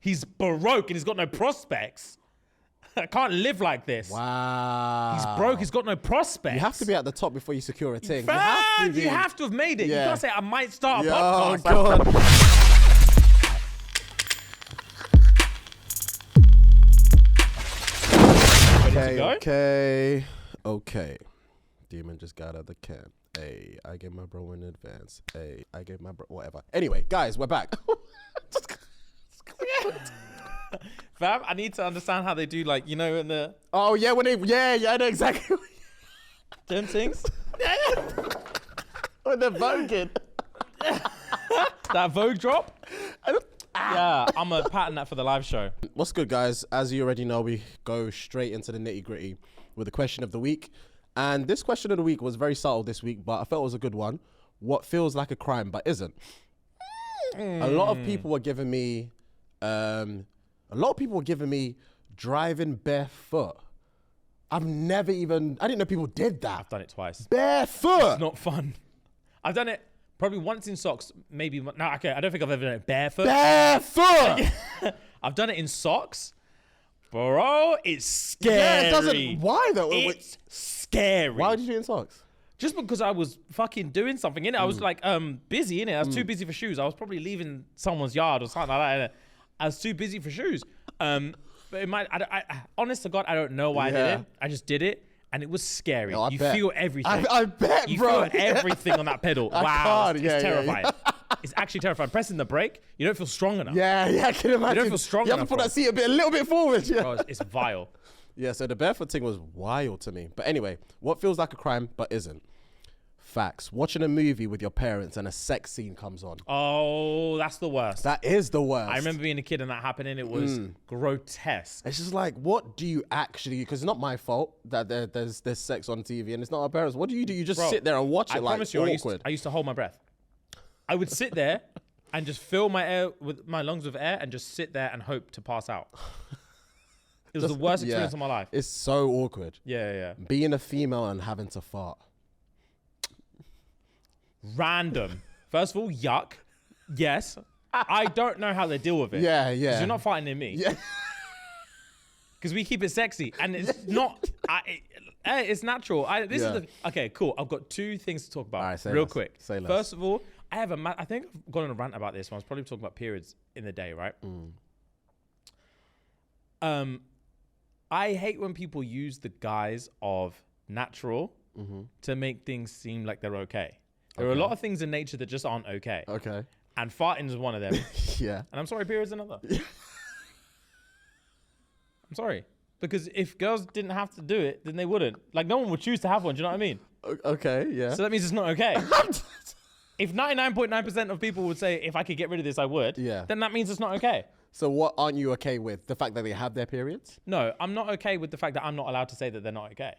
He's broke and he's got no prospects. I can't live like this. Wow. He's broke. He's got no prospects. You have to be at the top before you secure a thing. Fam, you have to have made it. Yeah. You can't say I might start a Yo, podcast. God. Okay. Demon just got out of the can. Hey, I gave my bro in advance. Hey, I gave my bro whatever. Anyway, guys, we're back. Fam, I need to understand how they do, like, you know, in the... Oh, yeah, when they... Yeah, I know exactly. Them things? When they're voguing. That Vogue drop? Yeah, I'm going to pattern that for the live show. What's good, guys? As you already know, we go straight into the nitty-gritty with the question of the week. And this question of the week was very subtle this week, but I felt it was a good one. What feels like a crime but isn't? A lot of people were giving me... driving barefoot. I didn't know people did that. I've done it twice. Barefoot! It's not fun. I've done it probably once in socks, maybe. No, okay, I don't think I've ever done it barefoot. Barefoot! I've done it in socks. Bro, it's scary. Yeah, it doesn't... Why though? It's scary. Why would you do it in socks? Just because I was fucking doing something in it. I was like busy in it. I was too busy for shoes. I was probably leaving someone's yard or something like that. I was too busy for shoes. But it might. Honest to God, I don't know why I did it. I just did it, and it was scary. No, you feel everything. I bet, you bro. You feel everything on that pedal. Wow, it's terrifying. It's actually terrifying. Pressing the brake, you don't feel strong enough. Yeah, I can imagine. You don't feel strong enough. You have to put that seat a little bit forward. Yeah. Bro, it's vile. Yeah, so the barefoot thing was wild to me. But anyway, what feels like a crime but isn't? Facts. Watching a movie with your parents and a sex scene comes on. Oh, that's the worst. That is the worst. I remember being a kid and that happening. It was grotesque. It's just like, what do you actually... Because it's not my fault that there's sex on TV and it's not our parents. What do? You just sit there and watch it like awkward. I used to hold my breath. I would sit there and just fill my lungs with air and just sit there and hope to pass out. It was the worst experience of my life. It's so awkward. Yeah. Being a female and having to fart. Random. First of all, yuck. Yes. I don't know how they deal with it. Yeah. Because you're not fighting in me. Yeah. Because we keep it sexy. And it's not... it's natural. Okay, cool. I've got two things to talk about real quick. Say less. First of all, I think I've gone on a rant about this one. I was probably talking about periods in the day, right? I hate when people use the guise of natural to make things seem like they're okay. There are a lot of things in nature that just aren't okay. Okay. And farting is one of them. Yeah. And I'm sorry, periods another. I'm sorry. Because if girls didn't have to do it, then they wouldn't. Like, no one would choose to have one. Do you know what I mean? Okay, yeah. So that means it's not okay. If 99.9% of people would say, if I could get rid of this, I would, then that means it's not okay. So what aren't you okay with? The fact that they have their periods? No, I'm not okay with the fact that I'm not allowed to say that they're not okay.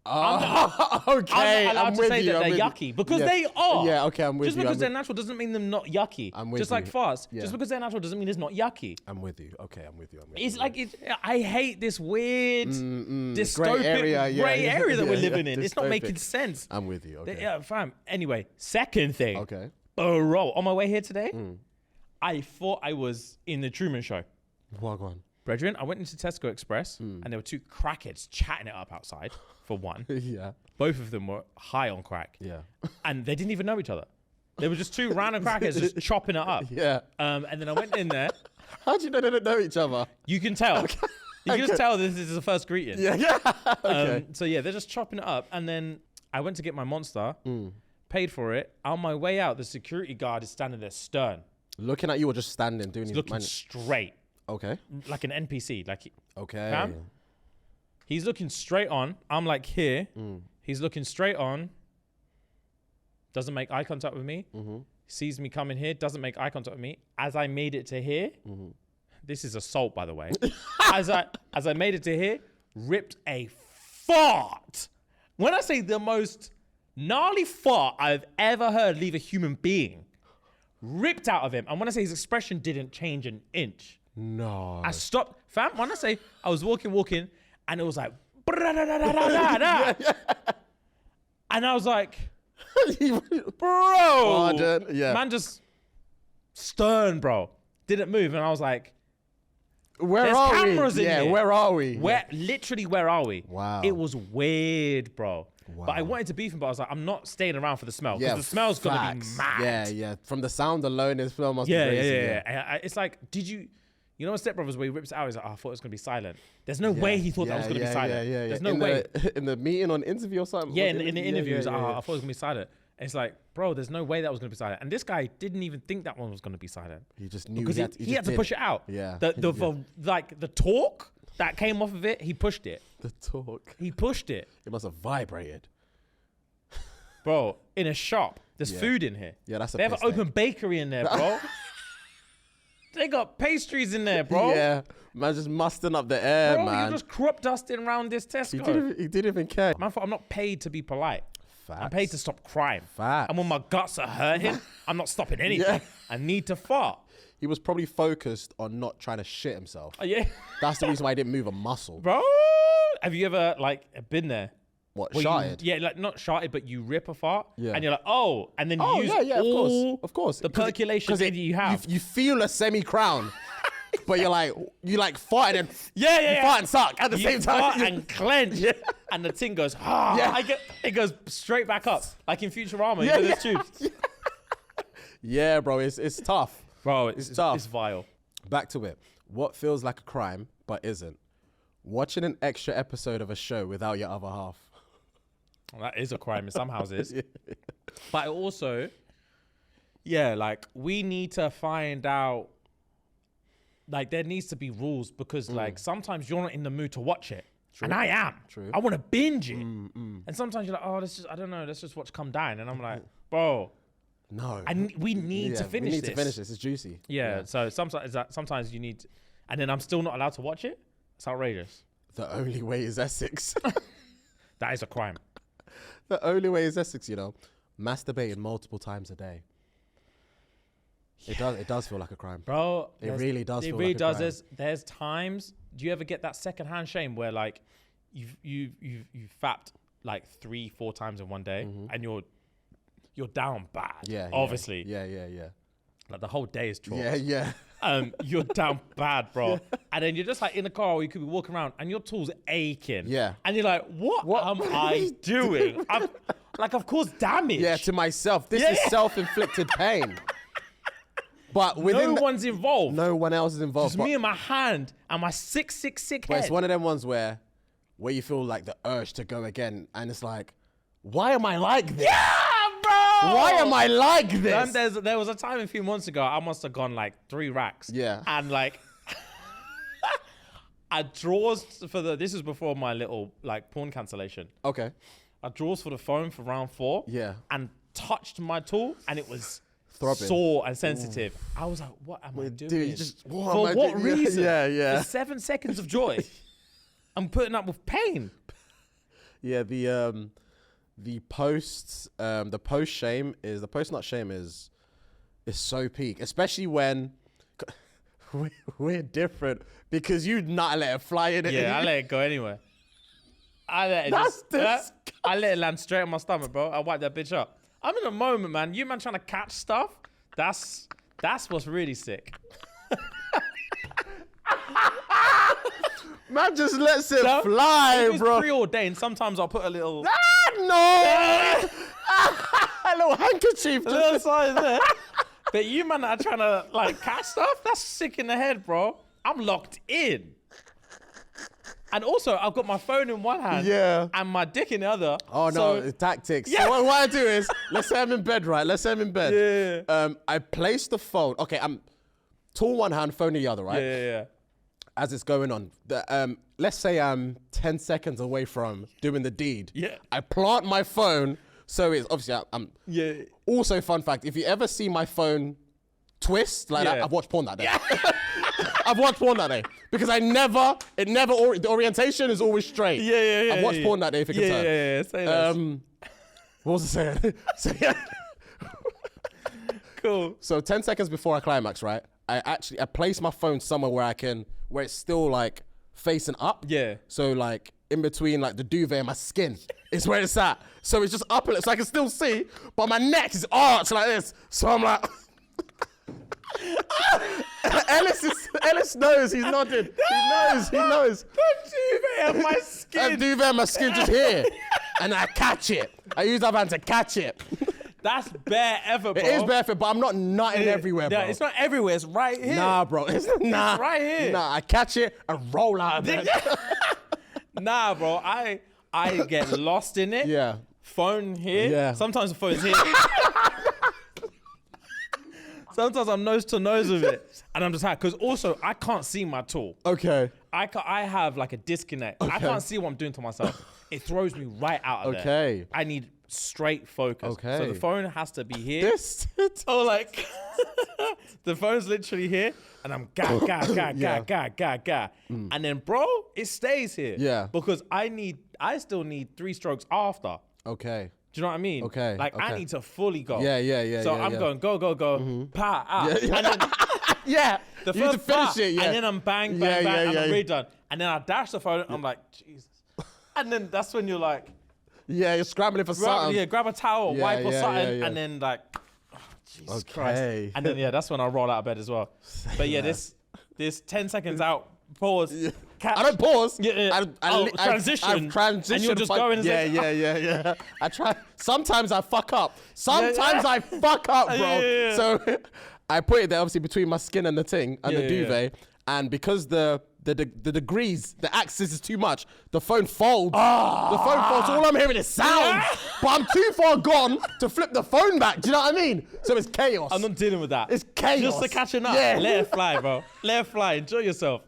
Okay. I'm not allowed to say that they're yucky because they are. Yeah, okay, I'm with you. Just because they're natural doesn't mean they're not yucky. I'm with just you. like farts. Yeah. Just because they're natural doesn't mean it's not yucky. I'm with you. Okay, I'm with you. It's like, I hate this weird dystopic grey area that we're living in. It's not dystopic. making sense. I'm with you. Okay. Yeah, fam. Anyway, second thing. Okay. Bro, on my way here today, I thought I was in the Truman Show. Wagwan. Brethren, I went into Tesco Express and there were two crackheads chatting it up outside, for one. Yeah. Both of them were high on crack. Yeah. And they didn't even know each other. They were just two random crackheads just chopping it up. Yeah. And then I went in there. How do you know they don't know each other? You can tell. Okay. You can just tell this is the first greeting. Yeah. Okay. So yeah, they're just chopping it up. And then I went to get my Monster, paid for it. On my way out, the security guard is standing there stern. Looking at you or just standing doing his... Looking straight. Okay. Like an NPC. Okay. Fam? He's looking straight on. I'm like here. He's looking straight on. Doesn't make eye contact with me. Sees me coming here. Doesn't make eye contact with me. As I made it to here. This is assault, by the way. as I made it to here, ripped a fart. When I say the most gnarly fart I've ever heard leave a human being, ripped out of him. And when I say his expression didn't change an inch. No. I stopped. Fam, when I say I was walking, and it was like, and I was like, bro, Pardon? Yeah. man just stern, bro. Didn't move. And I was like, There's cameras in Yeah, here. where are we? Literally, where are we? Wow. It was weird, bro. Wow. But I wanted to beef him, but I was like, I'm not staying around for the smell. Because Yeah, the smell's going to be facts. mad. Yeah. From the sound alone, this film must Yeah, be crazy. yeah. It's like, you know, in Step Brothers where he rips it out, he's like, oh, I thought it was going to be silent. There's no way he thought that was going to be silent. Yeah. There's no way. In the meeting on interview or something? Yeah, in the interview, he's like, yeah. oh, I thought it was going to be silent. And it's like, bro, there's no way that was going to be silent. And this guy didn't even think that one was going to be silent. He just knew Because he had to did push it out. Yeah. The talk that came off of it, he pushed it. The talk. He pushed it. It must have vibrated. Bro, in a shop, there's food in here. Yeah, that's a They have an piss take. open bakery in there, bro. They got pastries in there, bro. Yeah, man, just mustering up the air, Bro, man. you're just crop dusting around this Tesco. He didn't even care. Man, I'm not paid to be polite. Facts. I'm paid to stop crime. Facts. And when my guts are hurting, I'm not stopping anything. Yeah. I need to fart. He was probably focused on not trying to shit himself. Yeah. That's the reason why he didn't move a muscle. Bro, have you ever been there? What, Where sharted? Yeah, like not sharted, but you rip a fart. Yeah. And you're like, oh, and then you use of course. the percolation that you have. You feel a semi-crown, but you fart and Yeah. fart and suck at the You same time. fart and clench, and the thing goes, it goes straight back up, like in Futurama. You know those tubes, Yeah, bro, it's tough. bro. It's tough. It's vile. Back to it. What feels like a crime but isn't? Watching an extra episode of a show without your other half. Well, that is a crime in some houses, but also, like we need to find out. Like there needs to be rules because like sometimes you're not in the mood to watch it. True. And I am. True. I want to binge it. And sometimes you're like, oh, I don't know, let's just watch Come Down. And I'm like, bro, No. we need to finish this. We need to finish this. It's juicy. Yeah. So sometimes you need, and then I'm still not allowed to watch it. It's outrageous. The only way is Essex. That is a crime. The only way is Essex, you know. Masturbating multiple times a day. It does feel like a crime. Bro, It really does It feel really like a does. crime. There's times. Do you ever get that secondhand shame where like you've fapped like 3-4 times in one day and you're down bad. Yeah. Obviously. Yeah. Like the whole day is chores. Yeah. You're down bad, bro. And then you're just like in the car or you could be walking around and your tool's aching. Yeah. And you're like, what am I doing? I've caused damage. Yeah, to myself. This is self-inflicted pain. But within no one's involved. no one else is involved. Just me and my hand and my sick But head. it's one of them ones where you feel like the urge to go again, and it's like, why am I like this? Yeah, bro. Why am I like this? There was a time a few months ago, I must have gone like 3 racks. Yeah. And like, I draws for this is before my little like porn cancellation. Okay. I draws for the phone for round 4. Yeah. And touched my tool and it was Throbbing. sore and sensitive. I was like, what am I doing? Dude, you just, for am I what doing? reason? Yeah. For 7 seconds of joy. I'm putting up with pain. Yeah, the post nut shame is so peak, especially when we're different because you not let it fly in it. Yeah, I let it go anywhere. I let it land straight on my stomach, bro. I wipe that bitch up. I'm in a moment, man. You man trying to catch stuff. That's what's really sick. Man just lets it fly, if it's bro. preordained, sometimes I'll put a little No, a little handkerchief. little size there. But you man are trying to like catch stuff. That's sick in the head, bro. I'm locked in. And also, I've got my phone in one hand, and my dick in the other. Oh no, So, tactics. Yeah. So what I do is, let's say I'm in bed, right? Let's say I'm in bed. Yeah. I place the phone. Okay, I'm tool one hand, phone in the other, right? yeah. As it's going on. Let's say I'm 10 seconds away from doing the deed. Yeah. I plant my phone, so it's obviously I'm. Yeah. Also, fun fact: if you ever see my phone twist like that, Yeah. I've watched porn that day. I've watched porn that day because the orientation is always straight. Yeah. I've watched porn that day if it can turn. Yeah. Say less. What was I saying? So, yeah. Cool. So 10 seconds before I climax, right? I place my phone somewhere where it's still like facing up. Yeah. So like in between like the duvet and my skin is where it's at. So it's just up a little, so I can still see, but my neck is arched like this. So I'm like, Ellis knows. He's nodding. He knows. The duvet on my skin. A duvet on my skin just here. And I catch it. I use that hand to catch it. That's bare effort, bro. It is bare effort, but I'm not nutting everywhere, bro. Yeah, it's not everywhere. It's right here. Nah, bro. It's right here. Nah, I catch it and roll out of bed. Nah, bro. I get lost in it. Yeah. Phone here. Yeah. Sometimes the phone's here. Sometimes I'm nose to nose with it, and I'm just happy because also I can't see my tool. Okay. I have like a disconnect. I can't see what I'm doing to myself. It throws me right out of there. Okay. I need straight focus. Okay. So the phone has to be here. Oh, like the phone's literally here, and I'm ga. And then, bro, it stays here. Yeah. Because I still need 3 strokes after. Okay. Do you know what I mean? Okay. Like I need to fully go. Yeah. So I'm going go, pa out. Yeah. And then Yeah. the You need first to finish part, it, yeah. and then I'm bang, and I'm really done. And then I dash the phone, and I'm like, Jesus. And then that's when you're like, Yeah, you're scrambling for something. grab a towel, Yeah, wipe or yeah, something, yeah. and then like, oh, Jesus Okay. Christ. And then that's when I roll out of bed as well. But yeah, this 10 seconds out, pause, catch. I don't pause. Yeah. Transition. I've transitioned. And you're just going and yeah. I try. Sometimes I fuck up. Sometimes I fuck up, bro. Yeah. So I put it there, obviously, between my skin and the thing and the Yeah. duvet. And because the degrees, the axis is too much, the phone folds. The phone folds. So all I'm hearing is sound. But I'm too far gone to flip the phone back. Do you know what I mean? So it's chaos. I'm not dealing with that. It's chaos. Just the catching up. Yeah. Let it fly, bro. Let it fly. Enjoy yourself.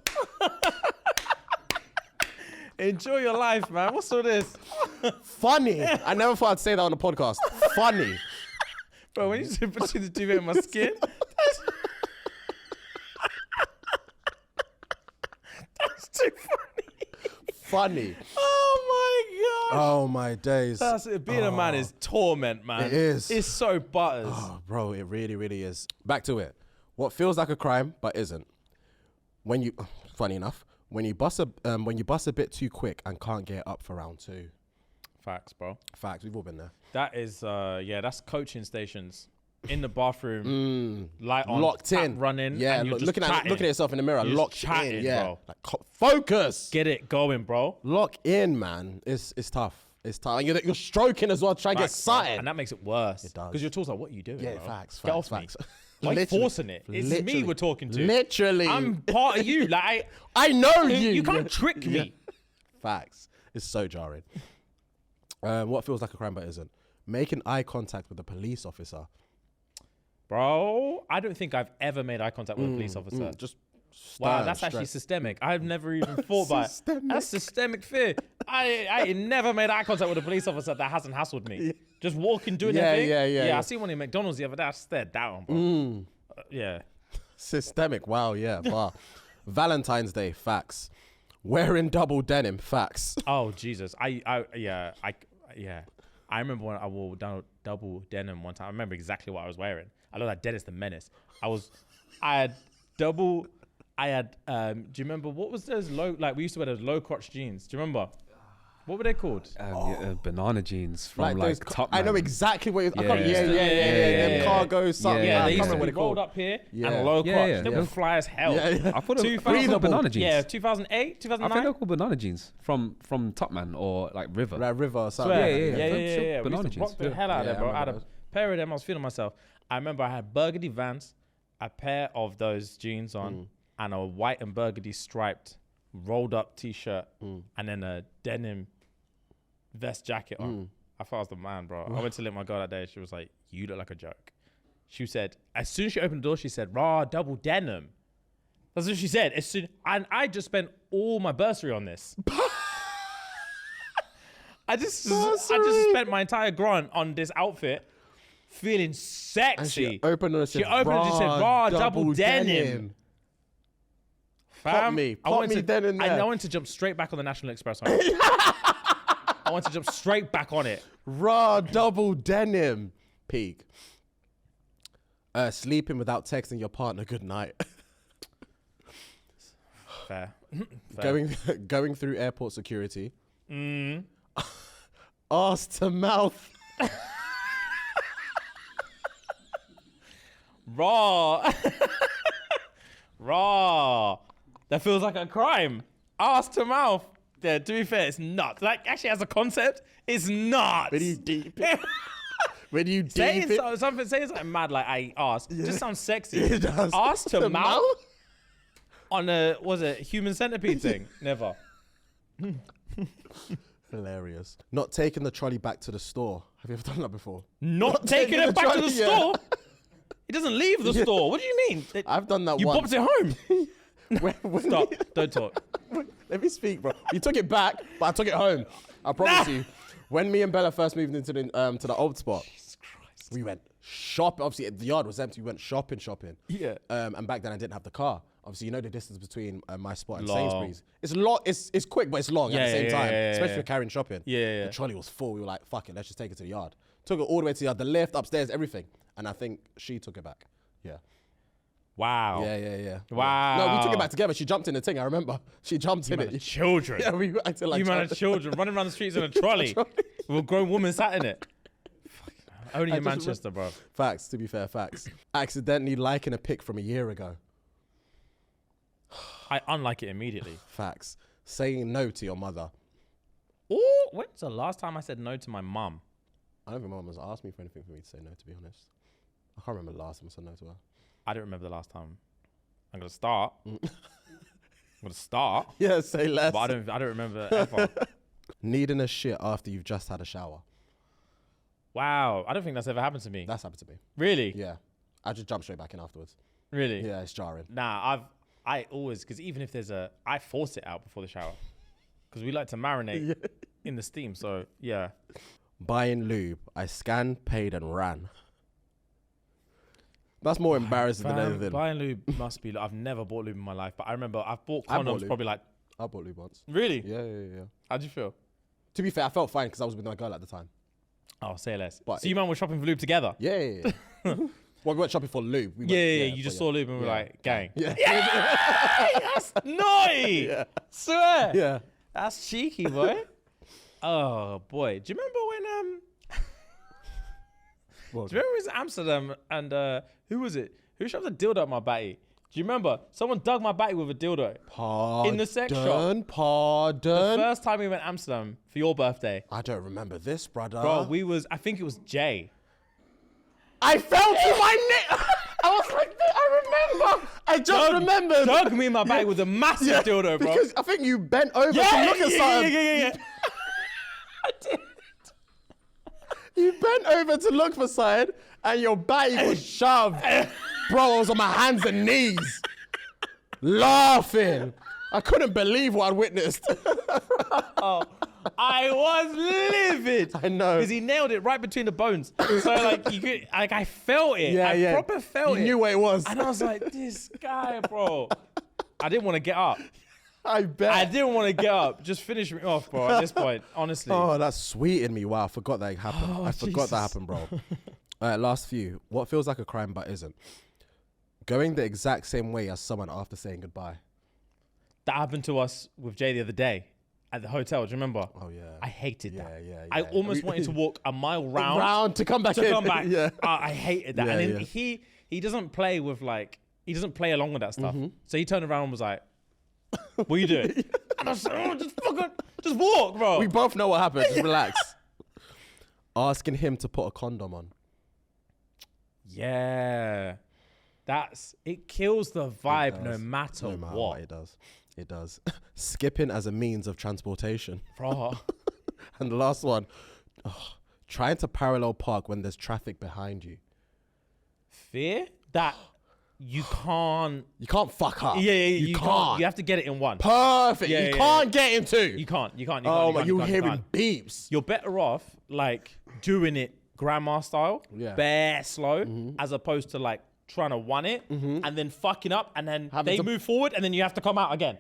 Enjoy your life, man. What's all this? Funny. I never thought I'd say that on the podcast. Funny. Bro, when you said putting the duvet in my skin, that's too funny. Funny. Oh my gosh. Oh my days. That's it. Being a man is torment, man. It is. It's so butters. Oh, bro, it really, really is. Back to it. What feels like a crime but isn't. When you, funny enough, when you bust a bit too quick and can't get up for round 2. Facts, bro. Facts. We've all been there. That is, that's coaching stations. In the bathroom, light on, Locked tap in, running. Yeah, and you're just looking chatting. at yourself in the mirror, You're just locked chatting, in. Yeah, bro. like focus. Get it going, bro. Lock in, man. It's tough. It's tough. And you're stroking as well, trying to get Facts, bro. something. And that makes it worse. It does. Because your tool's like, what are you doing, Yeah, bro? facts. Get off facts. me. Why are you Literally. forcing it? It's me Literally. we're talking to. Literally. I'm part of you. Like, I know you. you can't trick me. Facts. It's so jarring. What feels like a crime but isn't? Making eye contact with a police officer. Bro, I don't think I've ever made eye contact with a police officer. Just Wow, stand that's actually straight. systemic. I've never even thought about it. Systemic. That's systemic fear. I never made eye contact with a police officer that hasn't hassled me. Just walking, doing their thing. Yeah. I seen one in McDonald's the other day. I stared down, bro. Yeah. Systemic. Wow, yeah. Wow. Valentine's Day, facts. Wearing double denim, facts. Oh Jesus. I remember when I wore double denim one time. I remember exactly what I was wearing. I looked like Dennis the Menace. Do you remember what was those we used to wear those low crotch jeans. Do you remember? What were they called? Banana jeans from those Top I know Man. exactly what. Yeah. Them cargo something. Yeah, I they can't used to remember what be it called. rolled up here Yeah. and low Yeah, crotch. yeah, They yeah. were fly as hell. I thought it was Breathable. banana jeans. Yeah, 2008, I think 2009. they're called banana jeans from Top Man or like River. Like river or something. Swear. Yeah. Yeah. Sure. We used Banana to jeans. rock the hell out of Yeah, them, bro. I I had a remember pair of them. I was feeling myself. I remember I had burgundy Vans, a pair of those jeans on, and a white and burgundy striped rolled up t-shirt, and then a denim vest jacket on. I thought I was the man, bro. I went to lick my girl that day. She was like, "You look like a joke." She said, as soon as she opened the door, she said, "Raw double denim." That's what she said. And I just spent all my bursary on this. I just spent my entire grant on this outfit, feeling sexy. And she opened it and said, raw double denim. Pop me then and there. I wanted to jump straight back on the National Express on it. I wanted to jump straight back on it. Raw double denim. Peak. Sleeping without texting your partner good night. Fair. Going through airport security. Ass to mouth. Raw. Raw. That feels like a crime. Ass to mouth. Yeah, to be fair, it's not. Like, actually, as a concept, it's not. When you deep it. When you deep saying it. something mad like I ass just sounds sexy. It does. Ass to mouth mouth? on a, was it human centipede thing? Never. Hilarious. Not taking the trolley back to the store. Have you ever done that before? Not taking it back to the store? It doesn't leave the store. What do you mean? I've done that You once. popped it home. When Stop. Don't talk. Let me speak, bro. You took it back, but I took it home. I promise you. When me and Bella first moved into the old spot, we went shopping. Obviously, the yard was empty. We went shopping. Yeah. And back then I didn't have the car. Obviously, you know the distance between my spot and Long. Sainsbury's. It's long. It's quick, but it's long at the same time. Especially for carrying shopping. Yeah. The trolley was full. We were like, fuck it, let's just take it to the yard. Took it all the way to the yard, the lift, upstairs, everything. And I think she took it back. Yeah. Wow. Yeah. Wow. No, we took it back together. She jumped in the thing. I remember. She jumped in it. Children. Yeah, we acted like You man are children running around the streets in a trolley with a grown woman sat in it. Only in Manchester, bro. Facts, to be fair, facts. Accidentally liking a pic from a year ago. I unlike it immediately. Facts. Saying no to your mother. Oh, when's the last time I said no to my mum? I don't think my mum has asked me for anything for me to say no, to be honest. I can't remember the last time I said no to her. I don't remember the last time. I'm gonna start. Yeah, say less. But I don't remember ever. Needing a shit after you've just had a shower. Wow, I don't think that's ever happened to me. That's happened to me. Really? Yeah. I just jump straight back in afterwards. Really? Yeah, it's jarring. Nah, I always, because even if there's I force it out before the shower. Because we like to marinate in the steam, so yeah. Buying lube. I scanned, paid, and ran. That's more embarrassing than anything. Buying lube must be, I've never bought lube in my life, but I remember I've bought I bought condoms lube. probably like, I bought lube once. really? Yeah. How'd you feel? To be fair, I felt fine because I was with my girl at the time. Oh, say less. But So you man were shopping for lube together? Yeah. Well, we weren't shopping for lube. We went, Yeah. You just saw lube and were like, gang. Yeah. That's naughty. Yeah. Swear. Yeah. That's cheeky, boy. Oh boy. Do you remember when Well, do you remember it was Amsterdam and who was it? Who shoved a dildo up my batty? Do you remember? Someone dug my batty with a dildo. Pardon, In the sex shop. The Pardon. first time we went to Amsterdam for your birthday. I don't remember this, brother. Bro, I think it was Jay. I fell to my neck. I was like, I remember. I just remembered. Dug me in my batty with a massive dildo, bro. Because I think you bent over to look at something. Yeah. I did. You bent over to look for something and your body was shoved. Bro, I was on my hands and knees. Laughing. I couldn't believe what I witnessed. I was livid. I know. Because he nailed it right between the bones. So like you could, like I felt it. Yeah, I proper felt it. You knew what it was. And I was like, this guy, bro. I didn't want to get up. I bet. I didn't want to get up. Just finish me off, bro, at this point, honestly. Oh, that's sweet in me. Wow, I forgot that happened. Oh, I forgot that Jesus. happened, bro. All right, last few. What feels like a crime but isn't? Going the exact same way as someone after saying goodbye. That happened to us with Jay the other day at the hotel. Do you remember? Oh, yeah. I hated that. Yeah. I almost wanted to walk a mile round Round to come back to in. come back. Yeah. I hated that. Yeah, And then yeah. he doesn't play with like, he doesn't play along with that stuff. So he turned around and was like, what are you doing? And I was like, oh, just walk, bro. We both know what happened. Just relax. Asking him to put a condom on. Yeah. It kills the vibe no matter what. It does. It does. Skipping as a means of transportation. Bro. And the last one, trying to parallel park when there's traffic behind you. Fear that you can't. You can't fuck up. Yeah, You can't. You have to get it in one. Perfect. Yeah, you yeah, can't get in two. You can't. Oh my, you're hearing can't. beeps. You're better off like doing it grandma style, Yeah. bare slow, as opposed to like trying to one it and then fucking up and then Having they to- move forward and then you have to come out again.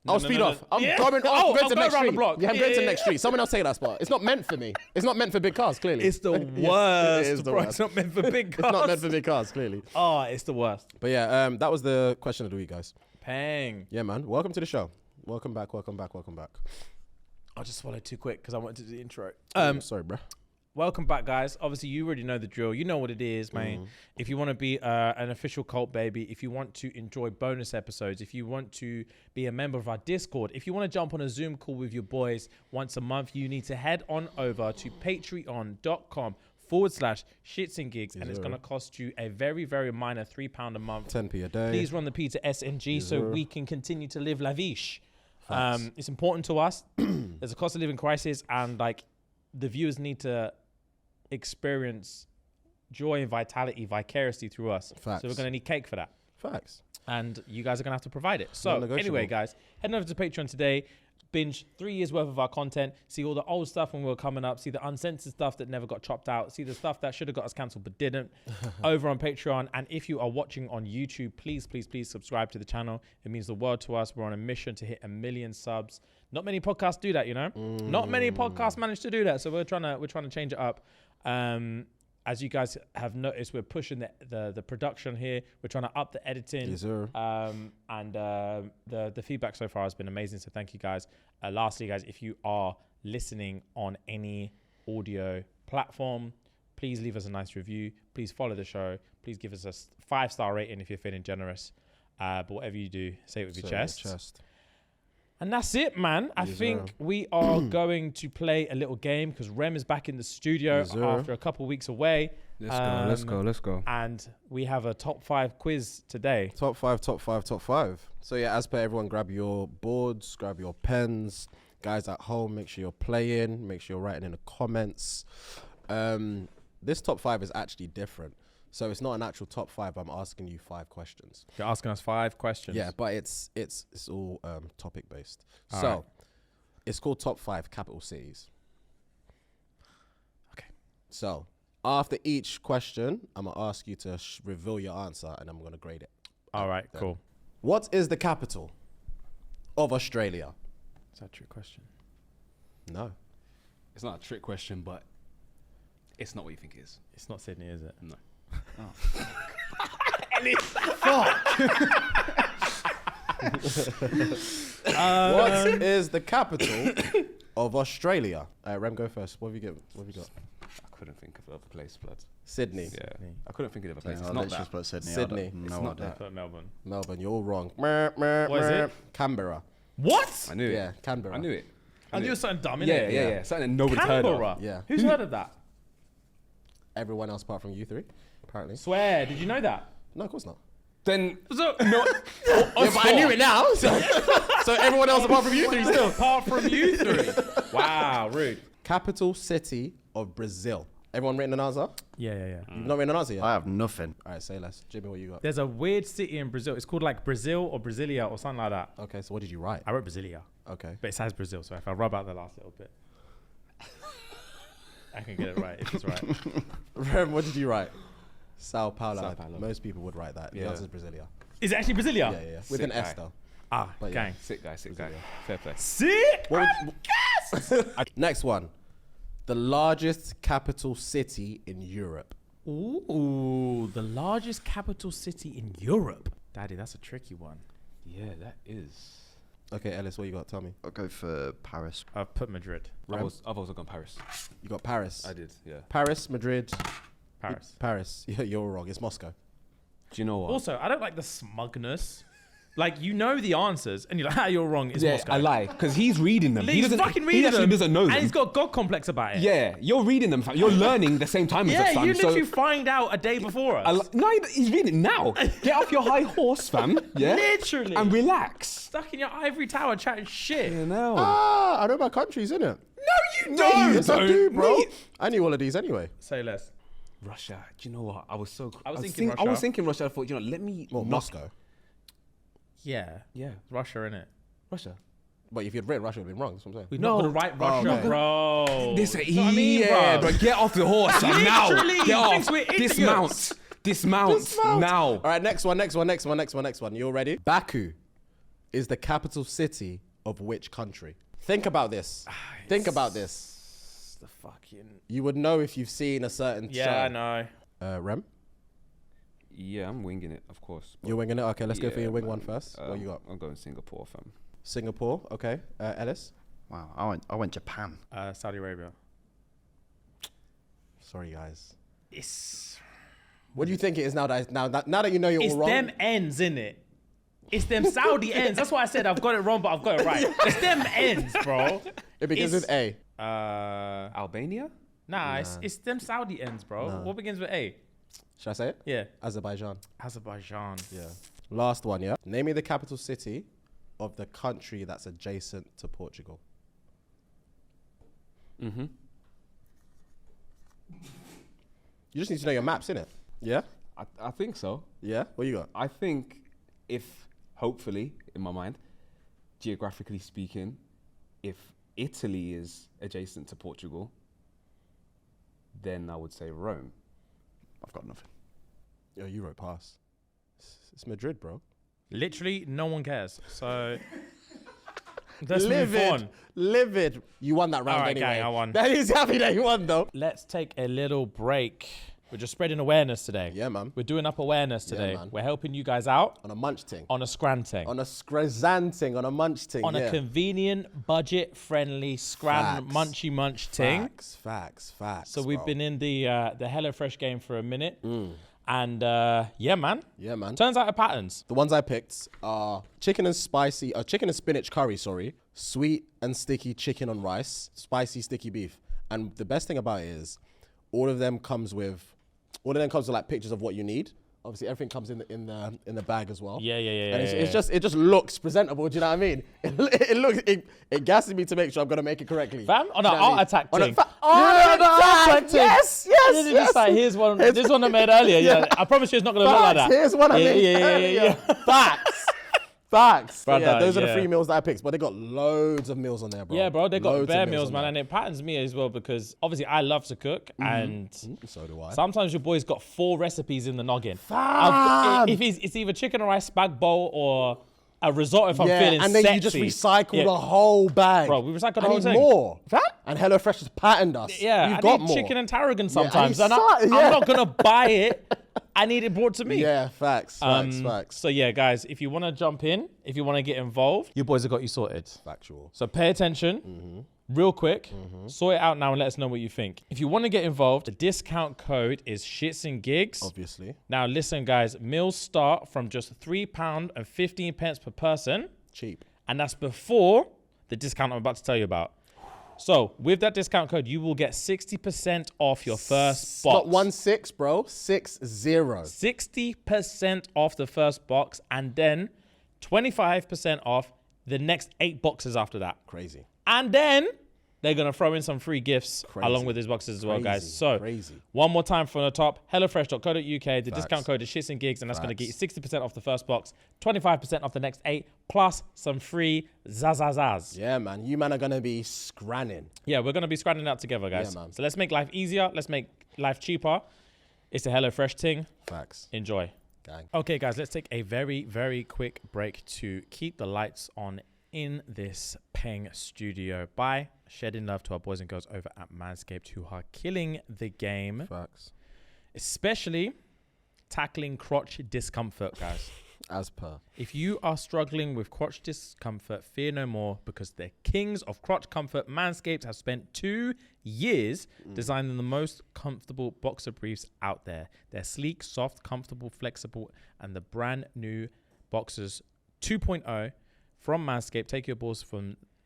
I'll speed off. I'm going I'll to the go next around street. the block. Yeah, I'm going to the Yeah. next street. Someone else take that spot. It's not meant for me. It's not meant for big cars, clearly. It's the Yeah, worst, it is the bro. worst. It's not meant for big cars. It's not meant for big cars, clearly. Oh, it's the worst. But yeah, that was the question of the week, guys. Pang. Yeah, man. Welcome to the show. Welcome back. I just swallowed too quick because I wanted to do the intro. Sorry, bro. Welcome back, guys. Obviously, you already know the drill. You know what it is, man. If you want to be an official cult baby, if you want to enjoy bonus episodes, if you want to be a member of our Discord, if you want to jump on a Zoom call with your boys once a month, you need to head on over to patreon.com/ShxtsnGigs, and it's going to cost you a very, very minor £3 a month. 10p a day. Please run the P to SNG so we can continue to live la viche. It's important to us. There's a cost of living crisis, and like the viewers need to experience joy and vitality vicariously through us. Facts. So we're going to need cake for that. Facts. And you guys are going to have to provide it. So Non-negotiable. anyway, guys, heading over to Patreon today, binge 3 years worth of our content, see all the old stuff when we were coming up, see the uncensored stuff that never got chopped out, see the stuff that should have got us cancelled but didn't over on Patreon. And if you are watching on YouTube, please, please, please subscribe to the channel. It means the world to us. We're on a mission to hit 1 million subs. Not many podcasts do that, you know. Not many podcasts manage to do that. So we're trying to change it up. As you guys have noticed, we're pushing the production here. We're trying to up the editing. Yes, sir. And the feedback so far has been amazing. So thank you, guys. Lastly, guys, if you are listening on any audio platform, please leave us a nice review. Please follow the show. Please give us a 5-star rating if you're feeling generous. But whatever you do, say it with your chest. And that's it, man. I think we are going to play a little game because Rem is back in the studio after a couple of weeks away. Let's go. And we have a top 5 quiz today. Top five. So yeah, as per everyone, grab your boards, grab your pens. Guys at home, make sure you're playing. Make sure you're writing in the comments. This top 5 is actually different. So it's not an actual top 5. I'm asking you 5 questions. You're asking us 5 questions. Yeah, but it's all topic based. All so right. it's called top 5 capital cities. Okay. So after each question, I'm gonna ask you to reveal your answer, and I'm gonna grade it. All right, cool. What is the capital of Australia? Is that a trick question? No. It's not a trick question, but it's not what you think it is. It's not Sydney, is it? No. What is the capital of Australia? Rem, go first. What have you got? I couldn't think of other place, blood. Sydney. Yeah. I couldn't think of other place. Yeah, It's I'll not just that. put Sydney. Sydney. I don't It's know not what that. Put Melbourne. Melbourne, you're all wrong. What is it? Canberra. What? I knew it. Yeah, Canberra. I knew it. I knew it was something dumb, innit? Yeah. Something that nobody's heard Canberra. of. Yeah. Who's heard of that? Everyone else apart from you 3, apparently. Swear. Did you know that? No, of course not. Then So, no. Yeah, but I knew it now. So everyone else apart from you 3 still. apart from you 3. Wow, rude. Capital city of Brazil. Everyone written an answer? Yeah. You've not written an answer yet? I have nothing. All right, say less. Jimmy, what you got? There's a weird city in Brazil. It's called like Brazil or Brasilia or something like that. Okay, so what did you write? I wrote Brasilia, Okay. but it says Brazil. So if I rub out the last little bit, I can get it right if it's right. Rem, what did you write? Sao Paulo. Sao Paulo. Most people would write that. The Yeah. answer is Brasilia. Is it actually Brasilia? Yeah. With an Sick S guy. though. Ah, But yeah. gang. Sick guy. Fair play. Sick. What Next one. The largest capital city in Europe. Ooh, the largest capital city in Europe. Daddy, that's a tricky one. Yeah, that is. Okay, Ellis, what you got? Tell me. I'll go for Paris. I've put Madrid. I've also gone Paris. You got Paris. I did. Yeah. Paris, Madrid, Paris. Paris. Yeah, you're wrong. It's Moscow. Do you know what? Also, I don't like the smugness. Like, you know the answers, and you're like, you're wrong. It's Moscow. I lie because he's reading them. He's fucking He reading actually them, doesn't know them. and he's got God complex about it. Yeah, you're reading them. Fam. You're learning the same time as us, Yeah, fam. you literally So find out a day before us. he's reading it now. Get off your high horse, fam. Yeah, Literally. and relax. Stuck in your ivory tower chatting shit. You know. Ah, I know my countries, innit? No, you No, don't. you Yes, I do, bro. Mate. I knew all of these anyway. Say less. Russia. Do you know what? I was thinking I was Russia. thinking Russia. I thought, you know, let me. Well, knock- Moscow. Yeah. Yeah, Russia, innit? Russia. But if you'd written Russia, it would have been wrong. That's what I'm saying. We're No. not gonna write Russia, okay. bro. This, That's what I mean, yeah, bro. bro. Get off the horse fam, now. Literally, Get he off. thinks we're idiots. Dismount now. All right, next one. You all ready? Baku is the capital city of which country? Think about this. Think about this. It's the fucking. You would know if you've seen a certain show. Yeah, I know. Rem, Yeah, I'm winging it, of course. you're winging it? Okay, let's go for Yeah, your wing man. one first. What you got? I'm going Singapore, fam. Singapore, okay. Ellis? Wow, I went Japan. Saudi Arabia. Sorry, guys. It's What do you think it is now that you know you're all wrong? them ends, innit? It's them Saudi ends. That's why I said I've got it wrong, but I've got it right. It's them ends, bro. It begins with A. Albania? Nah, it's them Saudi ends, bro. Nah. What begins with A? Should I say it? Yeah. Azerbaijan. Azerbaijan. Yeah. Last one, yeah? Name me the capital city of the country that's adjacent to Portugal. Mm-hmm. You just need to know your maps, innit? Yeah? I think so. Yeah? What you got? I think if, hopefully, in my mind, geographically speaking, if Italy is adjacent to Portugal, then I would say Rome. I've got nothing. Yo, you wrote pass. It's Madrid, bro. Literally, no one cares. So let's move on. Livid. You won that round All right, anyway. gang, I won. That is happy that you won, though. Let's take a little break. We're just spreading awareness today. Yeah, man. We're doing up awareness today. man. We're helping you guys out On a munch ting. on a scranting. On a scrazanting. On a munch ting. On yeah. a convenient, budget-friendly scran Facts. munchy munch ting. Facts. So we've bro. been in the HelloFresh game for a minute. And yeah, man. Yeah, man. Turns out the patterns. The ones I picked are chicken and spinach curry, sweet and sticky chicken on rice, spicy sticky beef. And the best thing about it is all of them comes with like pictures of what you need. Obviously, everything comes in the bag as well. Yeah. And it just looks presentable. Do you know what I mean? It gasses me to make sure I'm gonna make it correctly. Fam, on an Do you know what I art mean? attack On a thing. art attack thing. Yes. Just like, here's one. This one I made earlier. Yeah. I promise you, it's not gonna look like that. Here's one I made earlier. Facts. Brother, Yeah, those are the yeah. 3 meals that I picked, but they got loads of meals on there, bro. Yeah, bro, they got Loads of bare meals, on man, there. and it patterns me as well because obviously I love to cook, and So do I. sometimes your boy's got 4 recipes in the noggin. Fam! If it's either chicken or rice spag bowl or a risotto if I'm feeling and then sexy. you just recycle Yeah. the whole bag. Bro, we recycled the I whole need thing. more. Fam? And HelloFresh has patterned us. Yeah, We've I got need more. chicken and tarragon I sometimes, need and I'm not gonna buy it. I need it brought to me. Yeah, facts. So yeah, guys, if you want to jump in, if you want to get involved, your boys have got you sorted. Factual. So pay attention, real quick, sort it out now and let us know what you think. If you want to get involved, the discount code is ShxtsnGigs. Obviously. Now listen, guys, meals start from just £3.15 per person, Cheap. and that's before the discount I'm about to tell you about. So with that discount code, you will get 60% off your first box. Not 16, bro. 60. 60% off the first box, and then 25% off the next 8 boxes after that. Crazy. And then they're going to throw in some free gifts Crazy. along with these boxes as well, guys. Crazy. So Crazy. one more time from the top, hellofresh.co.uk. The Facts. discount code is ShxtsnGigs, and that's going to get you Facts. 60% off the first box, 25% off the next 8, plus some free zazazaz. Yeah, man. You man are gonna be scranning. Yeah, we're going to be scratching out together, guys. Yeah, man. So let's make life easier. Let's make life cheaper. It's a HelloFresh thing. Facts. Enjoy. Gang. Okay, guys, let's take a very, very quick break to keep the lights on in this Peng studio by shedding love to our boys and girls over at Manscaped who are killing the game, Facts. especially tackling crotch discomfort, guys. As per. If you are struggling with crotch discomfort, fear no more, because the kings of crotch comfort, Manscaped, have spent 2 years designing the most comfortable boxer briefs out there. They're sleek, soft, comfortable, flexible, and the brand new Boxers 2.0 from Manscaped take your balls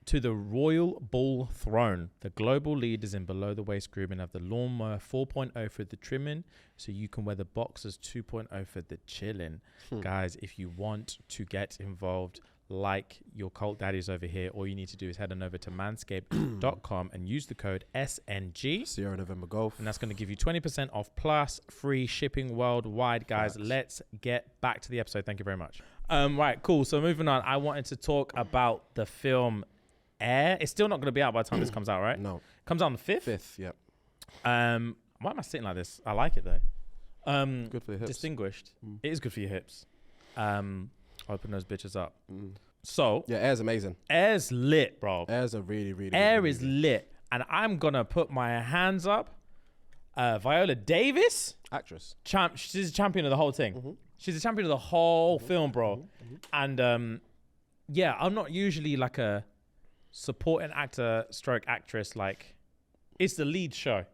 to the royal ball throne. The global leaders in below the waist grooming have the Lawnmower 4.0 for the trimming, so you can wear the Boxers 2.0 for the chilling. Guys, if you want to get involved like your cult daddies over here, all you need to do is head on over to manscaped.com and use the code SNG. Sierra November Golf. And that's going to give you 20% off plus free shipping worldwide, guys. Facts. Let's get back to the episode. Thank you very much. Right, cool. So moving on, I wanted to talk about the film Air. It's still not going to be out by the time this comes out, right? No. Comes out on the 5th? 5th, yep. Why am I sitting like this? I like it though. Good for your hips. Distinguished. It is good for your hips. Open those bitches up. So, Yeah, Air's amazing. Air's lit, bro. Air's a really, really Air really, is really- lit. And I'm going to put my hands up. Viola Davis, actress. she's a champion of the whole thing. She's a champion of the whole film, bro. And yeah, I'm not usually like a supporting actor stroke actress like it's the lead show.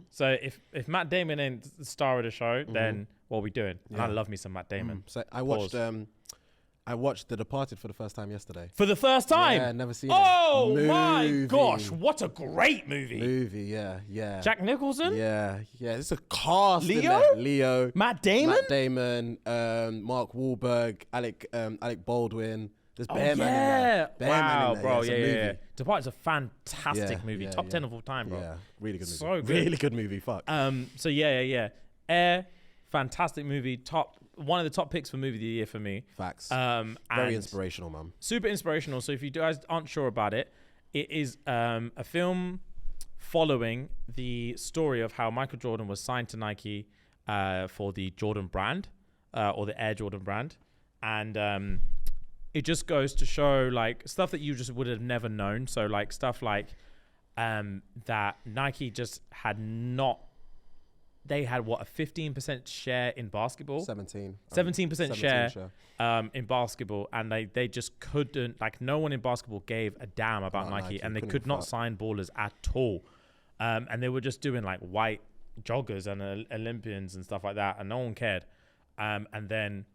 So if Matt Damon ain't the star of the show, then what are we doing? And I love me some Matt Damon. So I watched The Departed for the first time yesterday. For the first time? Yeah, never seen it. Oh my Movie. gosh, what a great movie. Yeah. Jack Nicholson? Yeah. It's a cast. in Leo? there. Leo. Matt Damon? Matt Damon, Mark Wahlberg, Alec Baldwin. There's Bear Man in there. Bear Man in there. Bro, It's a movie. Departed's a fantastic movie. yeah, Top 10 of all time, bro. Yeah, really good movie. So good. Really good movie. Fuck. So yeah. Air, fantastic movie. One of the top picks for movie of the year for me. Facts. Very Very inspirational, man. Super inspirational. So if you guys aren't sure about it, it is a film following the story of how Michael Jordan was signed to Nike for the Jordan brand or the Air Jordan brand. And it just goes to show like stuff that you just would have never known. So like stuff like that Nike just had not. They had what, a 15% share in basketball? 17% share in basketball, and they just couldn't, like, no one in basketball gave a damn about Nike, and they could not sign ballers at all. And they were just doing like white joggers and Olympians and stuff like that, and no one cared. And then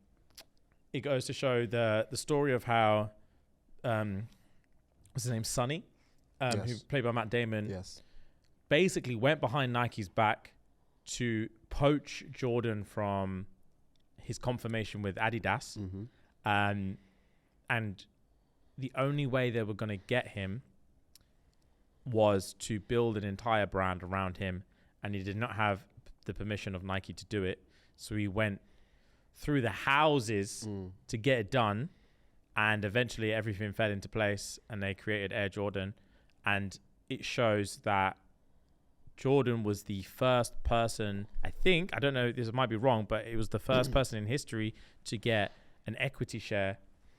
it goes to show the story of how what's his name, Sonny, who played by Matt Damon, basically went behind Nike's back to poach Jordan from his confirmation with Adidas. And the only way they were going to get him was to build an entire brand around him, and he did not have the permission of Nike to do it. So he went through the houses to get it done, and eventually everything fell into place, and they created Air Jordan. And it shows that Jordan was the first person, I don't know, this might be wrong, but it was the first person in history to get an equity share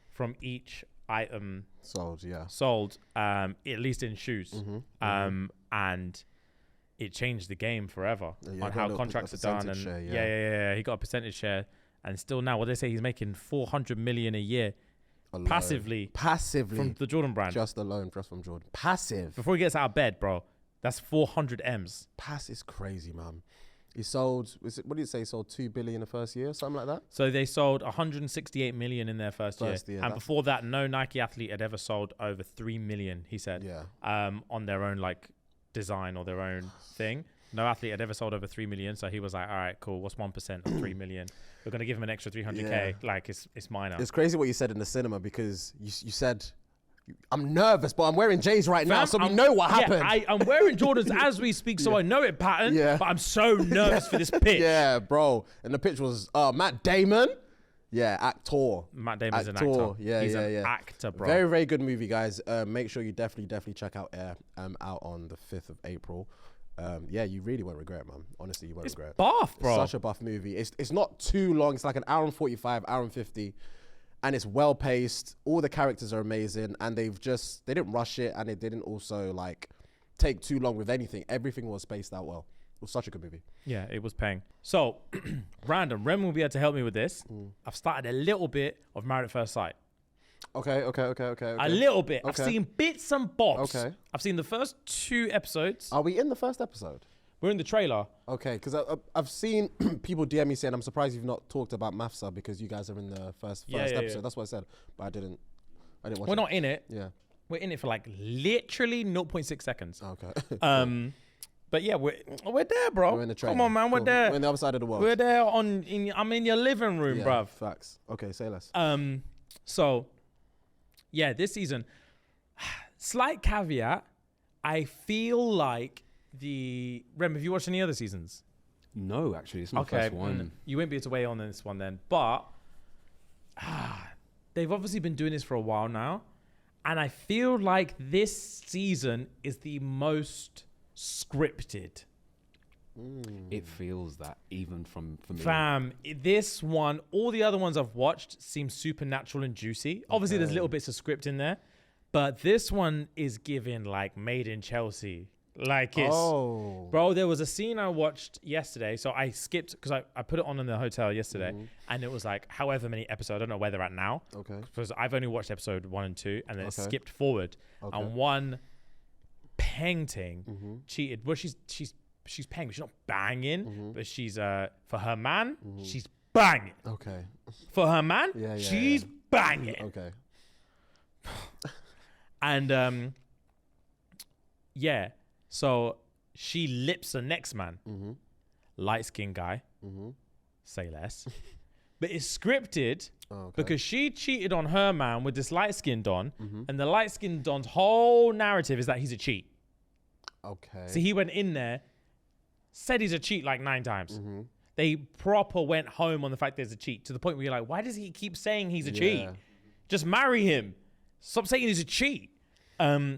from each item sold, at least in shoes. And it changed the game forever on how contracts are done. And share, he got a percentage share. And still now, what they say, he's making $400 million a year passively from the Jordan brand. Just from Jordan. Passive. Before he gets out of bed, bro. That's 400 M's. Pass is crazy, man. He sold, what did it say? He sold 2 billion the first year, something like that? So they sold 168 million in their first year. And before that, no Nike athlete had ever sold over 3 million, he said, on their own like design or their own thing. No athlete had ever sold over 3 million. So he was like, all right, cool. What's 1% of 3 million? We're going to give him an extra 300K. Like it's minor. It's crazy what you said in the cinema, because you said, I'm nervous, but I'm wearing J's right now, so we know what happened. I'm wearing Jordans as we speak, so I know it pattern, but I'm so nervous for this pitch. Yeah, bro. And the pitch was Matt Damon. Yeah, actor. Matt Damon's an actor. He's an actor, bro. Very, very good movie, guys. Make sure you definitely check out Air out on the 5th of April. You really won't regret it, man. Honestly, you won't regret it. It's buff, bro. It's such a buff movie. It's not too long. It's like an hour and 45, hour and 50. And it's well paced. All the characters are amazing, and they didn't rush it, and it didn't also like take too long with anything. Everything was spaced out well. It was such a good movie. Yeah, it was paying. So, random. Rem will be able to help me with this. I've started a little bit of Married at First Sight. Okay. A little bit. Okay. I've seen bits and bobs. Okay. I've seen the first 2 episodes. Are we in the first episode? We're in the trailer. Okay, because I've seen people DM me saying, I'm surprised you've not talked about MAFSA because you guys are in the first episode. Yeah. That's what I said, but I didn't watch it. We're not in it. Yeah. We're in it for like literally 0.6 seconds. Okay. But yeah, we're there, bro. We're in the trailer. Come on, man, we're there. We're on the other side of the world. We're there I'm in your living room, bruv. Facts. Okay, say less. So, yeah, this season, slight caveat, I feel like Rem, have you watched any other seasons? No, actually, it's my first one. You won't be able to weigh on this one then. But they've obviously been doing this for a while now. And I feel like this season is the most scripted. It feels that even for me. Fam, this one, all the other ones I've watched seem supernatural and juicy. Obviously, there's little bits of script in there. But this one is giving like Made in Chelsea. Like it's, bro, there was a scene I watched yesterday. So I skipped because I put it on in the hotel yesterday, and it was like however many episodes. I don't know where they're at now. Okay. Because I've only watched episode 1 and 2, and then it skipped forward. And one Peng Ting cheated. Well, she's paying, but she's not banging. But she's for her man, she's banging. Okay. For her man, she's banging. Okay. And so she lips the next man, light skinned guy. Say less. But it's scripted because she cheated on her man with this light skinned Don, and the light skinned Don's whole narrative is that he's a cheat. Okay. So he went in there, said he's a cheat like 9 times. They proper went home on the fact there's a cheat, to the point where you're like, why does he keep saying he's a cheat? Just marry him. Stop saying he's a cheat.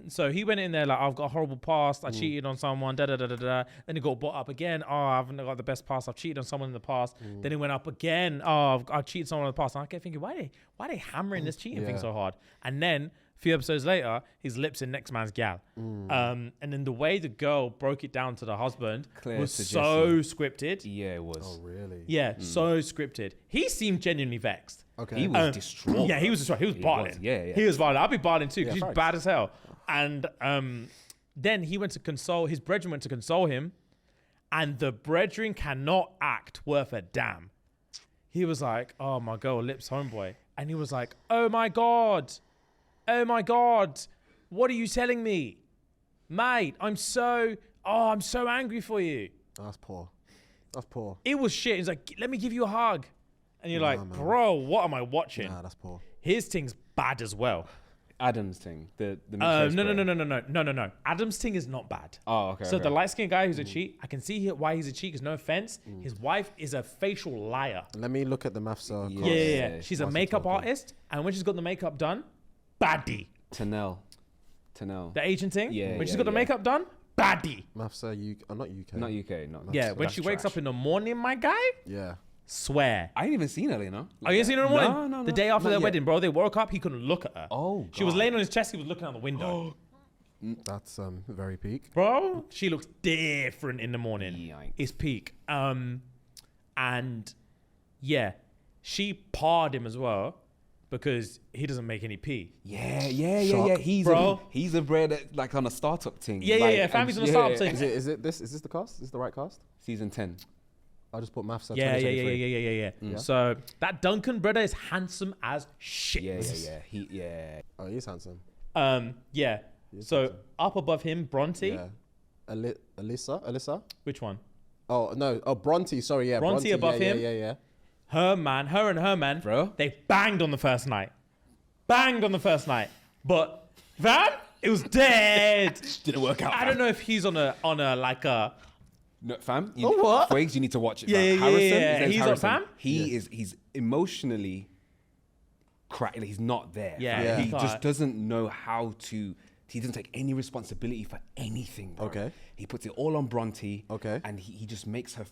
So he went in there like, I've got a horrible past. I cheated on someone, da-da-da-da-da. Then he got brought up again. Oh, I haven't got the best past. I've cheated on someone in the past. Then he went up again. Oh, I've cheated on someone in the past. And I kept thinking, why are they hammering this cheating thing so hard? And then a few episodes later, his lips in next man's gal. And then the way the girl broke it down to the husband was so scripted. Yeah, it was. Oh, really? Yeah, so scripted. He seemed genuinely vexed. Okay. He was distraught. Yeah, he was distraught. He was barling. He was barling. I'll be barling too, because he's bad as hell. And then he went to console, his brethren went to console him, and the brethren cannot act worth a damn. He was like, oh, my girl, lips homeboy. And he was like, oh my God, what are you telling me? Mate, I'm so angry for you. That's poor. That's poor. It was shit. He's like, let me give you a hug. And you're like, man. Bro, what am I watching? Nah, that's poor. His thing's bad as well. Adam's thing. The No. Adam's thing is not bad. Oh, okay. So the light-skinned guy who's a cheat, I can see why he's a cheat, because no offense, his wife is a facial liar. Let me look at the MAFSA. Yeah. She's a makeup artist, and when she's got the makeup done, baddie. Tanel. The Asian thing? Yeah. When she's got the makeup done, baddie. MAFSA, not UK. Not UK, not. Yeah, when she wakes up in the morning, my guy, Yeah. swear. I ain't even seen her, you know. Oh, you ain't seen her in the morning? No. The day after Not their yet. wedding, bro, they woke up, he couldn't look at her. Oh, She was God. laying on his chest, he was looking out the window. That's very peak. Bro, she looks different in the morning. Yikes. It's peak. And yeah, she parred him as well because he doesn't make any pee. Yeah. Shock. He's a bread like on a startup thing. Yeah. Family's on a startup thing. Is this the cast? Is this the right cast? Season 10. I'll just put MAFSA. Yeah. 2023. So that Duncan brother is handsome as shit. Yeah. Oh, he's handsome. Yeah. So handsome. up above him, Bronte. Yeah. Alyssa? Which one? Oh, no. Oh, Bronte. Sorry, yeah. Bronte above him. Yeah. Her and her man, Bro. they banged on the first night. But fam, it was dead. Didn't work out. I don't know if he's on a like a. No, fam. what? Fuegs, you need to watch it. Yeah, fam. yeah, Harrison, yeah. his name's He's on, Harrison. fam? He's emotionally cracked. He's not there. Yeah, fam. yeah. He Right. just doesn't know how to. He doesn't take any responsibility for anything. Bro. Okay. He puts it all on Bronte. Okay. And he just makes her.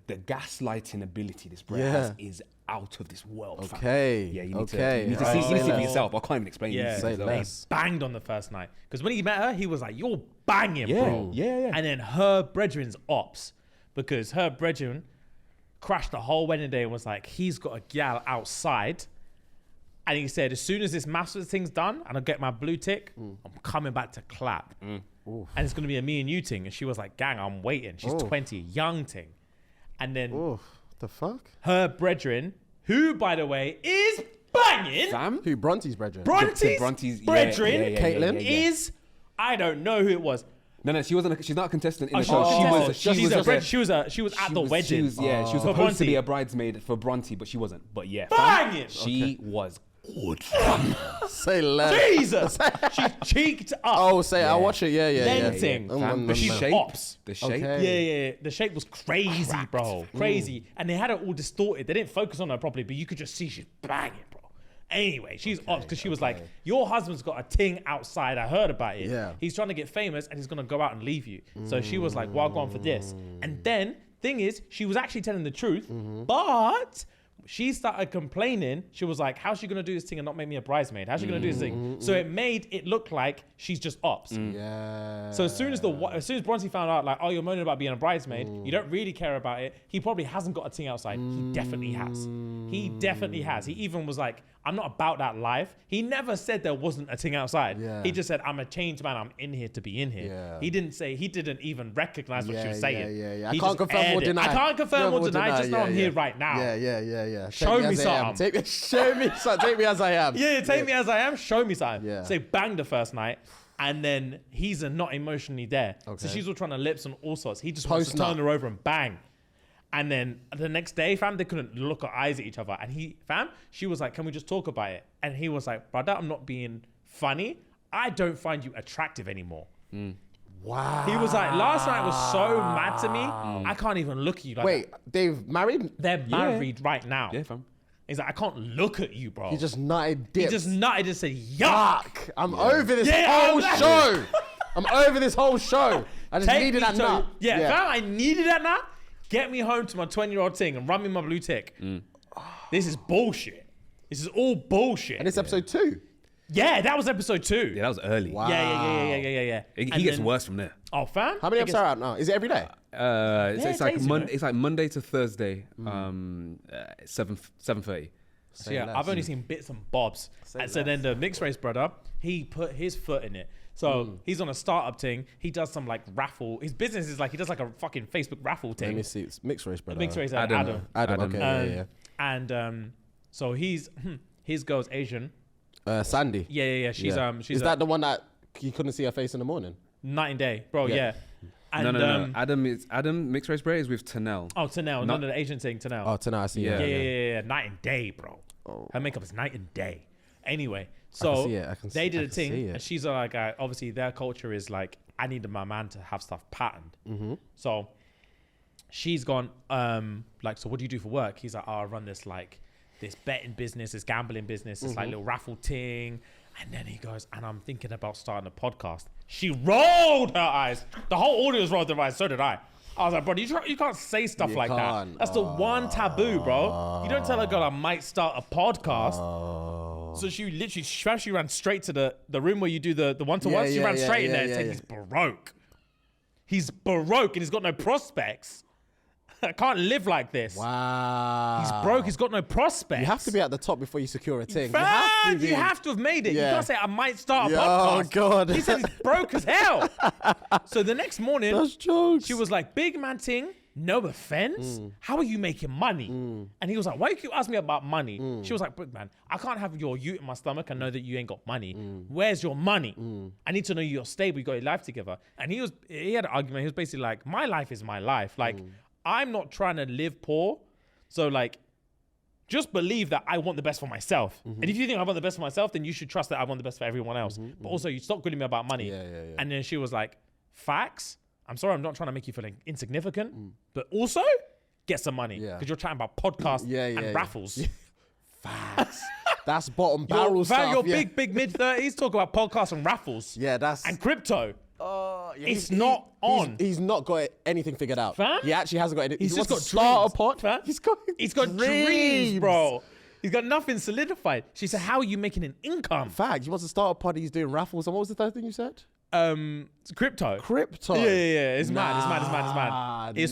The gaslighting ability this bro Yeah. has is out of this world. Fam. Okay. Yeah, you need Okay. to. You need to Right. see, you need to see for Say yourself. I can't even explain. Yeah, You need to see Say for they less. banged on the first night because when he met her, he was like, "You're banging, Yeah, bro." yeah. And then her brethren's ops because her brethren crashed the whole wedding day and was like, "He's got a gal outside." And he said, as soon as this MAFSA thing's done and I get my blue tick, I'm coming back to clap. And it's going to be a me and you thing. And she was like, gang, I'm waiting. She's 20, young thing. And then Oh, the fuck? her brethren, who, by the way, is banging. Fam. Who? Bronte's brethren? Bronte's brethren Caitlyn? is, I don't know who it was. No, she wasn't. She's not a contestant in the She's show. not. She was She was at the wedding. She was For supposed Bronte. to be a bridesmaid for Bronte, but she wasn't. But yeah, Banging. She was good. Say less. Jesus. She cheeked up. Oh, say I'll watch it. Yeah. Lensing. Fam, she's shape, ops. the shape. Okay. Yeah. The shape was crazy, bro. Crazy. And they had it all distorted. They didn't focus on her properly, but you could just see she's banging, bro. Anyway, she's ops because she was like, your husband's got a ting outside. I heard about it. Yeah. He's trying to get famous and he's going to go out and leave you. So she was like, well, I'll go on for this. And then, thing is, she was actually telling the truth, but she started complaining. She was like, how's she going to do this thing and not make me a bridesmaid? How's she going to do this thing? So it made it look like she's just ops. Yeah. So as soon as Bronte found out, like, oh, you're moaning about being a bridesmaid, you don't really care about it. He probably hasn't got a thing outside. He definitely has. He definitely has. He even was like, I'm not about that life. He never said there wasn't a thing outside. Yeah. He just said, I'm a changed man. I'm in here to be in here. Yeah. He didn't even recognize what she was saying. Yeah. He I can't just confirm or aired it. deny. I can't confirm or deny. Just know I'm here right now. Yeah. Show me as I am. something. Show me something. Take me as I am. Yeah, take me as I am. Show me something. Yeah. So they banged the first night. And then he's not emotionally there. Okay. So she's all trying to lips and all sorts. He just wants to Post-nut. turn her over and bang. And then the next day, fam, they couldn't look at eyes at each other. And she was like, can we just talk about it? And he was like, brother, I'm not being funny. I don't find you attractive anymore. Wow. He was like, last night was so mad to me. I can't even look at you like Wait, they've married? that. They're married right now. Yeah, fam. He's like, I can't look at you, bro. He just nutted He dips. just nutted and said, yuck. Fuck. I'm over this Yeah, whole I'm- show. I'm over this whole show. I just Take needed me that to- nut. Yeah, fam, I needed that nut. Get me home to my 20-year-old thing and run me my blue tick. This is bullshit. This is all bullshit. And it's episode 2. Yeah, that was episode 2. Yeah, that was early. Wow. Yeah. He And gets then- worse from there. Oh, fam. How many It episodes are out now? Is it every day? It's like days, you know. it's like Monday to Thursday, 7:30. So yeah, less. I've only seen bits and bobs. And so then the mixed race brother, he put his foot in it. So he's on a startup thing. He does some like raffle. His business is like, he does like a fucking Facebook raffle Let thing. me see. It's mixed race, brother. Mixed race, Adam. Adam. Okay, yeah. And so his girl's Asian. Sandy. Yeah. She's Is that the one that you couldn't see her face in the morning? night and day, bro. Yeah. Yeah. And, No. Adam mixed race bray is with Tanel. Oh, Tanel. No, the Asian thing, Tanel. Oh, tonight I see Yeah. her. Yeah. Night and day, bro. Oh. Her makeup is night and day. Anyway, so see it, I can they see- did I a can see thing, it. and she's like, obviously their culture is like, I need my man to have stuff patterned. Mm-hmm. So she's gone, like, so what do you do for work? He's like, oh, I run this betting business, this gambling business, this Mm-hmm. like little raffle ting. And then he goes, and I'm thinking about starting a podcast. She rolled her eyes. The whole audience rolled their eyes. So did I. I was like, bro, you can't say stuff You like that. can't. That's the one taboo, bro. You don't tell a girl I might start a podcast. Oh. So she literally, she ran straight to the room where you do the one-to-one. She ran straight in there and said, he's broke. He's broke and he's got no prospects. I can't live like this. Wow. He's broke. He's got no prospects. You have to be at the top before you secure a thing. Fam, be. you have to have made it. Yeah. You can't say, I might start a Yeah, podcast. oh, God. He said he's broke as hell. So the next morning, That's jokes. she was like, big man ting, no offense. How are you making money? And he was like, why you keep asking me about money? She was like, big man, I can't have your ute in my stomach and know that you ain't got money. Where's your money? I need to know you're stable, you got your life together. And he had an argument. He was basically like, my life is my life. Like, I'm not trying to live poor. So like, just believe that I want the best for myself. And if you think I want the best for myself, then you should trust that I want the best for everyone else. But also, you stop grilling me about money. Yeah. And then she was like, facts. I'm sorry, I'm not trying to make you feel insignificant, but also get some money. Yeah. Because you're chatting about podcasts and yeah. raffles. Facts. That's bottom barrel stuff. Your yeah. big mid-30s talk about podcasts and raffles. Yeah, that's. And crypto. Yeah, It's not on. He's not got anything figured out. Fam? He actually hasn't got anything. He's He just wants got to start dreams, a pod. fam. He's got dreams, bro. He's got nothing solidified. She said, how are you making an income? Fact. He wants to start a pod. He's doing raffles. And what was the third thing you said? Crypto. Crypto. Yeah. It's mad. It's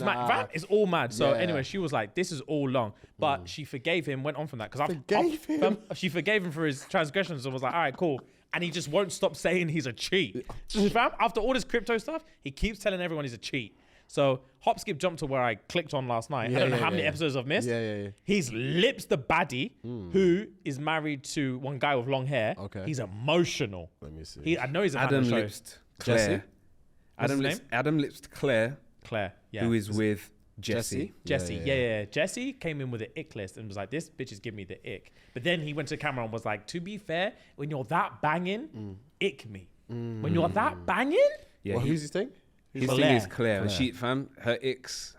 mad. Nah. Fam, it's all mad. So Yeah. anyway, she was like, this is all long. But she forgave him, went on from that. Because Forgave him? She forgave him for his transgressions and was like, all right, cool. And he just won't stop saying he's a cheat. Fam, after all this crypto stuff, he keeps telling everyone he's a cheat. So hop, skip, jump to where I clicked on last night. I don't know how many episodes I've missed. Yeah. He's lips the baddie who is married to one guy with long hair. Okay. He's emotional. Let me see. I know he's a fan Adam of the show. lipsed Claire. What's his name? Adam lipsed Claire, Claire. Yeah. who is with Jesse. Jesse. Yeah. Yeah. Jesse came in with an ick list and was like, this bitch is giving me the ick. But then he went to the camera and was like, to be fair, when you're that banging, ick me. When you're that banging? Yeah, Well, who's his thing? his Claire. thing is Claire. And she, fam, her icks,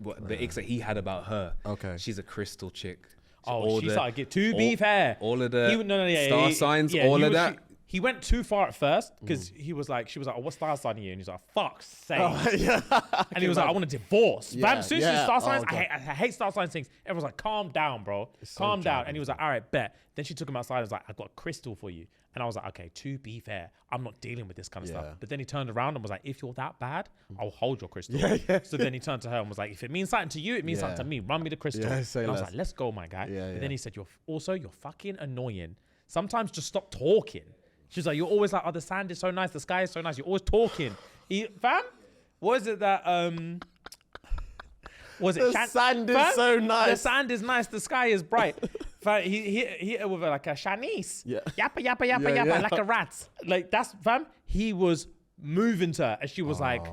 the icks that he had about her. Okay. She's a crystal chick. Oh, she started to be fair. all of the He- no, yeah, star he- signs, yeah, all he of was- that. he went too far at first because she was like, oh, what star sign are you? And he's like, fuck's sake. And he was like, I want a divorce. Fam, as soon as star signs, I hate star signs things. Everyone's like, calm down, bro. Calm down. And he was like, all right, bet. Then she took him outside and was like, I got a crystal for you. And I was like, okay, to be fair, I'm not dealing with this kind of stuff. But then he turned around and was like, if you're that bad, I'll hold your crystal. So then he turned to her and was like, if it means something to you, it means something to me. Run me the crystal. And I was like, let's go, my guy. But then he said, you're fucking annoying. Sometimes just stop talking. She's like, you're always like, oh, the sand is so nice. The sky is so nice. You're always talking. Fam, what is it that, was it? The sand is so nice. The sand is nice. The sky is bright. Fam, he hit her with like a Shanice. Yappa, yappa, yappa, yappa, like a rat. Like that's, fam, he was moving to her. And she was like,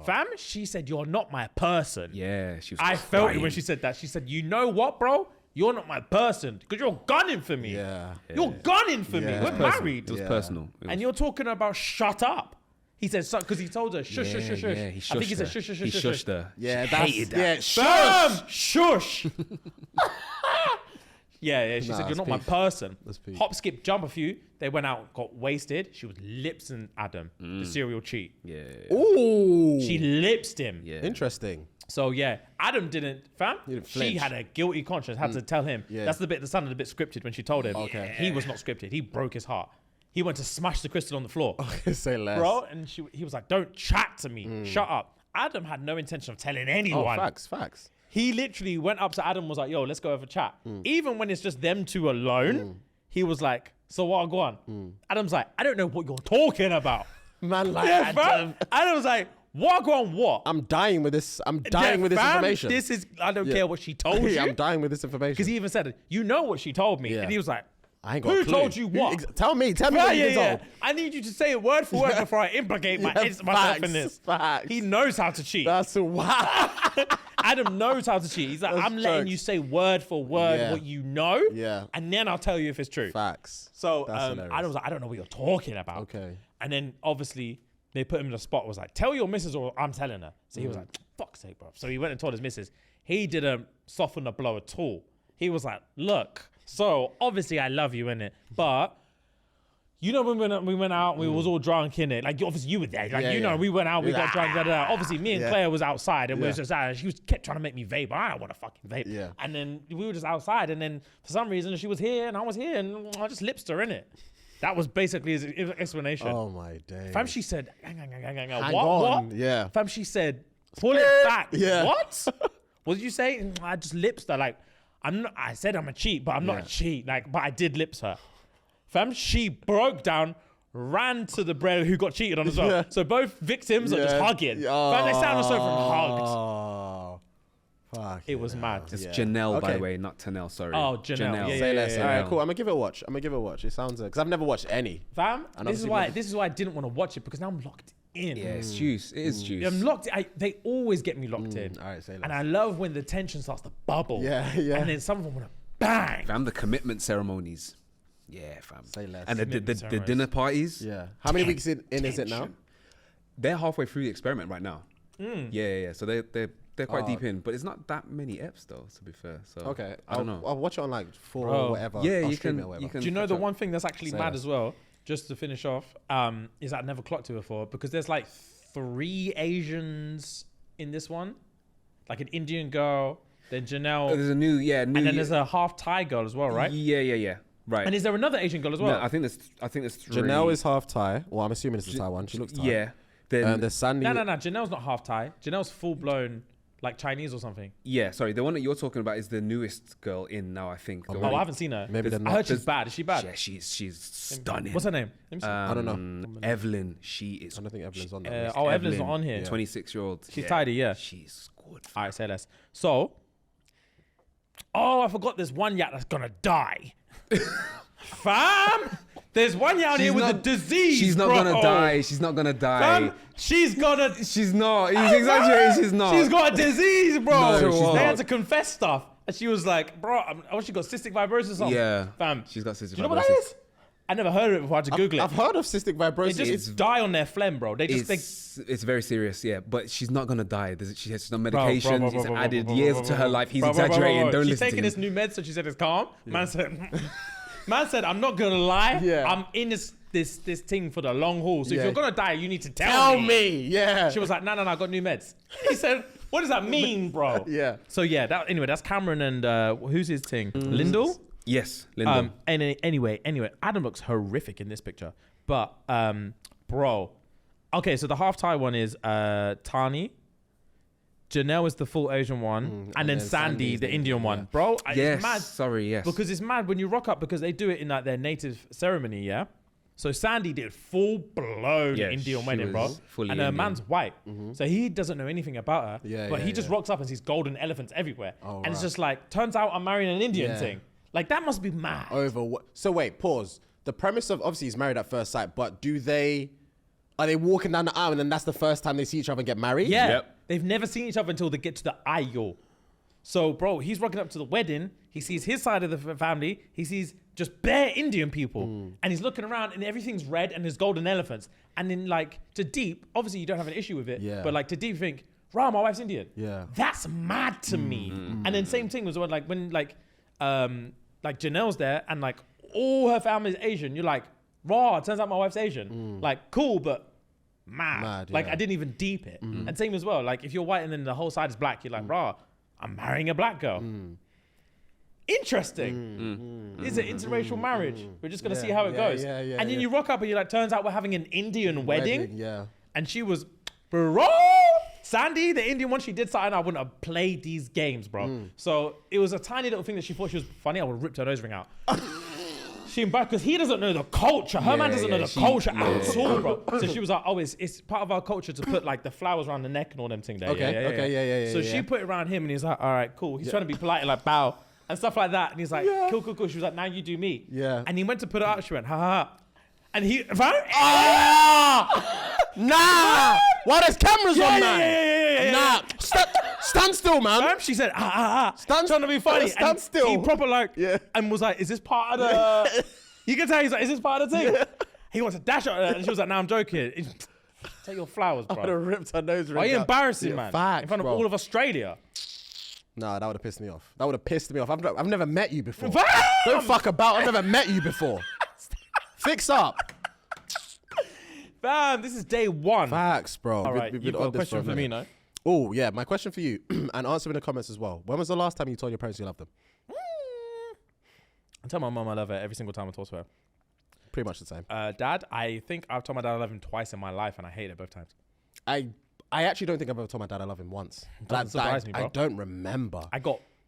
fam, she said, you're not my person. Yeah, she was I felt it when she said that. She said, you know what, bro? You're not my person because you're gunning for me. You're gunning for me. We're married. It was personal. And you're talking about shut up. He said, because he told her, shush, shush, shush, shush. Yeah, I think he said, shush, shush, shush, He shush. shushed her. Yeah, she hated that. Bam! Shush. Yeah, she said, you're not my peak. person. That's peak. Hop, skip, jump a few. They went out, got wasted. She was lipsing Adam, the serial cheat. Yeah. Ooh. She lipsed him. Yeah. Interesting. So yeah, Adam didn't, fam. didn't She flinch. had a guilty conscience, had to tell him. Yeah. That's the bit that sounded a bit scripted when she told him. Okay. He was not scripted. He broke his heart. He went to smash the crystal on the floor. Say less. Bro, and he was like, don't chat to me. Shut up. Adam had no intention of telling anyone. Facts. He literally went up to Adam and was like, yo, let's go have a chat. Even when it's just them two alone, he was like, so what, go on. Adam's like, I don't know what you're talking about. Man, like, Yeah, fam. Adam was like, what, go on, what? I'm dying with this. I'm dying with this fam, information. This is, I don't care what she told you. I'm dying with this information. Because he even said, you know what she told me. Yeah. And he was like, I ain't got who a clue. told you what? Tell me Yeah, what you told. I need you to say it word for word before I implicate myself in this. Facts. He knows how to cheat. That's wow. Adam knows how to cheat. He's like, That's I'm letting jokes. you say word for word Yeah. what you know. Yeah. And then I'll tell you if it's true. Facts. So That's hilarious. Adam was like, I don't know what you're talking about. Okay. And then obviously they put him in the spot, was like, tell your missus or I'm telling her. So he was like, fuck's sake, bro. So he went and told his missus. He didn't soften the blow at all. He was like, look, so obviously I love you, innit? But you know when we went out, we was all drunk, innit? Like obviously you were there. Like Yeah, you know, yeah. we went out, we got drunk, da, da, da. Obviously me and Yeah. Claire was outside and we was Yeah. just out and she kept trying to make me vape. I don't want to fucking vape. Yeah. And then we were just outside and then for some reason she was here and I was here and I just lipsed her, innit? That was basically his explanation. Oh my days. Fam, she said, hang Hang what? on. What? Yeah. Fam, she said, pull it back. Yeah. What? What did you say? I just lips her. Like, I said I'm a cheat, but I'm not a cheat. Like, but I did lips her. Fam, she broke down, ran to the bro who got cheated on as well. Yeah. So both victims are just hugging. Fam, they sat on the sofa and hugged. Oh. Fuck. It was mad. It's Yeah. Janelle, by Okay. the way, not Tanel. Sorry. Oh, Janelle. Yeah, Say less. yeah. All right, cool. I'm gonna give it a watch. It sounds because I've never watched any. Fam, And this is obviously why I didn't want to watch it because now I'm locked in. Yeah, it's juice. It is juice. I'm locked. They always get me locked in. All right, say less. And I love when the tension starts to bubble. Yeah. And then some of them want to bang. Fam, the commitment ceremonies. Yeah, fam. Say less. And the Commitment ceremonies. dinner parties. Yeah. How many weeks in is it now? Tension. They're halfway through the experiment right now. Yeah. So they're quite deep in, but it's not that many eps though. To be fair, so Okay. I don't know. I'll watch it on like 4 Bro. or whatever. Yeah, I'll you stream can- it or whatever. you can- Do you know catch the up. one thing that's actually Say mad less. as well, just to finish off, is that I never clocked it before because there's like 3 Asians in this one, like an Indian girl, then Janelle, There's a new and then there's a half Thai girl as well, right? Yeah. Right. And is there another Asian girl as well? No, I think there's 3. Janelle is half Thai. Well, I'm assuming it's a Thai one. She looks Thai. Yeah. Then There's Sandy. no. Janelle's not half Thai. Janelle's full blown like Chinese or something. yeah. Sorry, the one that you're talking about is the newest girl in now. I think. The Oh, one- I haven't seen her. Maybe they're I not. heard she's bad. Is she bad? Yeah, she's stunning. What's her name? Let me see. I don't know. Evelyn. She is. I don't think Evelyn's on that. list. Evelyn's not on here. 26-year-old. She's tidy, yeah. She's good. All right, say less. So, I forgot there's one yacht that's gonna die. Fam, there's one yacht here with a disease. She's not bro. gonna die. She's not gonna die. Fam, she's gonna. She's not. He's exaggerating. She's not. She's got a disease, bro. No, she's they not. had to confess stuff, and she was like, "Bro, she got cystic fibrosis or something." Yeah. Fam, She's got cystic do you know what that fibrosis. is? I never heard of it before. I had to Google I've it. heard of cystic They fibrosis. just die on their phlegm, bro. They just think. It's very serious, yeah. But she's not gonna die. She's on Bro, medication. bro, He's bro, added bro, years bro, to bro, her life. He's bro, bro, bro, exaggerating. bro, bro. Don't She's listen taking to this him. new med, so she said it's calm. Man said, I'm not gonna lie. Yeah. I'm in this. this thing for the long haul. So Yeah. if you're gonna die, you need to tell me. Yeah. She was like, no, I got new meds. He said, what does that mean, bro? Yeah. So yeah, that's Cameron and who's his thing? Lyndall? Yes, Linda. And anyway, Adam looks horrific in this picture. But bro, okay, so the half Thai one is Tani. Janelle is the full Asian one, and then Sandy, the Indian one, bro. yes. It's mad Sorry. Yes. because it's mad when you rock up because they do it in like their native ceremony, yeah. So Sandy did full blown Yeah, Indian she wedding, bro, was fully and her Indian. man's white, so he doesn't know anything about her. Yeah, but yeah, he just yeah. rocks up and sees golden elephants everywhere, Oh, and it's right. just like, turns out I'm marrying an Indian Yeah. thing. Like that must be mad. Over what? So wait, pause. The premise of obviously he's married at first sight, but are they walking down the aisle and then that's the first time they see each other and get married? Yeah, Yep. they've never seen each other until they get to the aisle. So, bro, he's rocking up to the wedding. He sees his side of the family. He sees just bare Indian people. And he's looking around and everything's red and there's golden elephants. And then, like, to Deep, obviously you don't have an issue with it. Yeah. But, like, to Deep, you think, rah, my wife's Indian. Yeah. That's mad to me. And then same thing was when Janelle's there and, like, all her family's Asian. You're like, rah, it turns out my wife's Asian. Like, cool, but mad. Like, yeah. I didn't even deep it. And same as well. Like, if you're white and then the whole side is black, you're like, rah, I'm marrying a black girl. Interesting. It's an interracial marriage. We're just going to see how it goes. yeah, and then you rock up and you're like, turns out we're having an Indian wedding. Yeah. And she was, bro, Sandy, the Indian one, she did something I wouldn't have played these games, bro. So it was a tiny little thing that she thought she was funny. I would have ripped her nose ring out. She embarrassed because he doesn't know the culture. Her man doesn't know the culture at all, bro. So she was like, oh, it's part of our culture to put like the flowers around the neck and all them things there. Okay, So she put it around him and he's like, all right, cool. He's trying to be polite and like bow and stuff like that. And he's like, cool. She was like, now you do me. Yeah. And he went to put it out. She went, ha ha ha. And he, Nah! Why there's cameras on, man? yeah. Nah. Stand still, man. She said, Stand- trying to be funny. stand And still. He proper like, Yeah. and was like, is this part of the, you can tell he's like, is this part of the thing? He wants to dash at her. And she was like, nah, I'm joking. Take your flowers, I would bro. have ripped her nose ring Are you out. embarrassing, Yeah, man? facts, In front of bro. all of Australia. Nah, that would have pissed me off. I've never met you before. Fam! Don't fuck about. I've never met you before. Fix up. Fam, this is day one. Facts, bro. All right, you've got a question for me, no? Oh, yeah. My question for you, and answer in the comments as well. When was the last time you told your parents you loved them? I tell my mum I love her every single time I talk to her. Pretty much the same. Dad, I think I've told my dad I love him twice in my life and I hate it both times. I actually don't think I've ever told my dad I love him once. Doesn't surprise me, bro. I don't remember.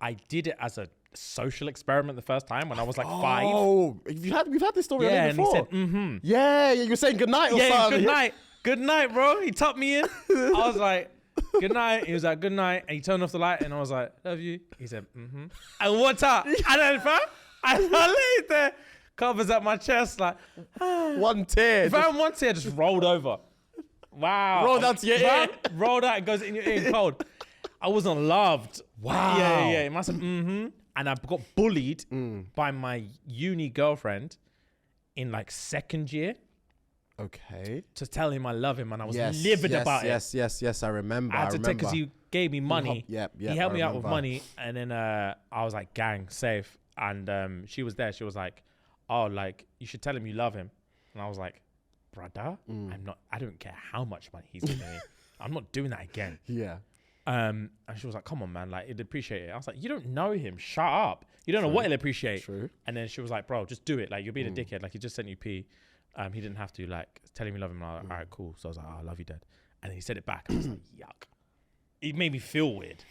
I did it as a social experiment the first time when I was like 5. Oh, we've had this story Yeah, on and he before. said, mm-hmm. Yeah, you were saying goodnight or Yeah, something. good night, bro. He tucked me in. I was like, good night. He was like, good night. And he turned off the light and I was like, love you. He said, mm-hmm. And what's up? And then, fam, I laid there, covers up my chest, like, One tear. fam, one tear just rolled over. Wow. Rolled out to your ear. Rolled out, it goes in your ear cold. I wasn't loved. Wow. Yeah. It must have, mm-hmm. And I got bullied by my uni girlfriend in like 2nd year Okay. to tell him I love him, and I was livid about it. Yes, I remember. I had to take because he gave me money. Yep, he helped I me out with remember. money, and then I was like, gang, safe. And she was there. She was like, oh, like, you should tell him you love him. And I was like, brother, I don't care how much money he's giving me. I'm not doing that again. Yeah. And she was like, come on, man, like, he'd appreciate it. I was like, you don't know him. Shut up. You don't know what he'll appreciate. True. And then she was like, bro, just do it. Like, you're being a dickhead. Like, he just sent you pee. He didn't have to, like, tell him you love him. And I was like, all right, cool. So I was like, oh, I love you, Dad. And then he said it back. I was like, yuck. It made me feel weird.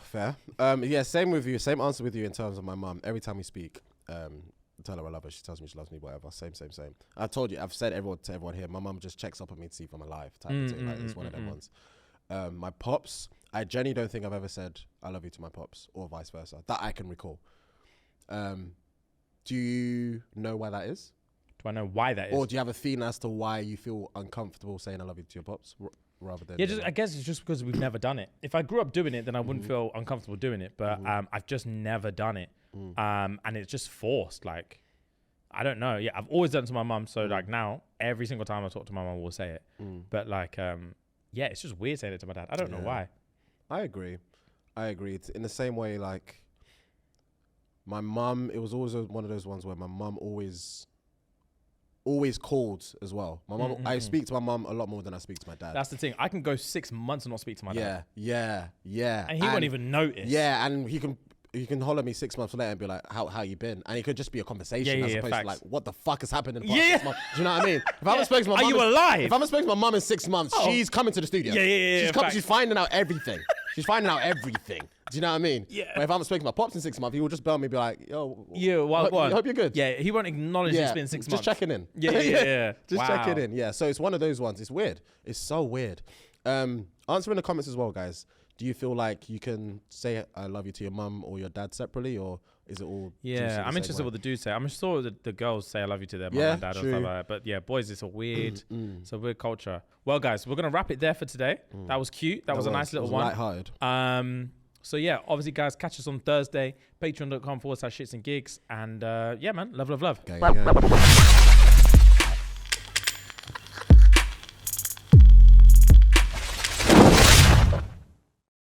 Fair. Yeah, same with you. Same answer with you in terms of my mum. Every time we speak, tell her I love her. She tells me she loves me, whatever. Same. I've told you, I've said to everyone here, my mum just checks up on me to see if I'm alive. Type of thing. Like, it's one of them ones. My pops, I genuinely don't think I've ever said I love you to my pops or vice versa that I can recall. Do you know why that is? Do I know why that is? Or do you have a feeling as to why you feel uncomfortable saying I love you to your pops rather than... Yeah, I guess it's just because we've never done it. If I grew up doing it, then I wouldn't feel uncomfortable doing it. But I've just never done it. And it's just forced. Like, I don't know. Yeah, I've always done it to my mum. So like now, every single time I talk to my mum, we'll say it. But like, yeah, it's just weird saying it to my dad. I don't know why. I agree. It's in the same way, like, my mum, it was always one of those ones where my mum always always called as well. My mum, I speak to my mum a lot more than I speak to my dad. That's the thing. I can go 6 months and not speak to my dad. Yeah. And he won't even notice. Yeah, and he can holler at me 6 months later and be like, how you been? And it could just be a conversation as opposed to like, what the fuck has happened in the past 6 months? Do you know what I mean? If I haven't spoken to my mum, Are you alive? If I haven't spoken to my mum in 6 months, she's coming to the studio. She's finding out everything. She's finding out everything. Do you know what I mean? Yeah. But if I haven't spoken to my pops in 6 months, he will just bell me and be like, yo, hope you're good. Yeah, he won't acknowledge it's been 6 months. Just checking in. Yeah. Just checking in. Yeah. So it's one of those ones. It's weird. It's so weird. Answer in the comments as well, guys. Do you feel like you can say I love you to your mum or your dad separately, or is it all? Yeah, I'm interested what the dudes say. I'm sure that the girls say I love you to their mum and dad and stuff like that. But yeah, boys, it's a weird, culture. Well, guys, we're gonna wrap it there for today. That was cute. That was a nice little one. Lighthearted. So yeah, obviously, guys, catch us on Thursday. Patreon.com/ShxtsnGigs. And yeah, man, love. Okay.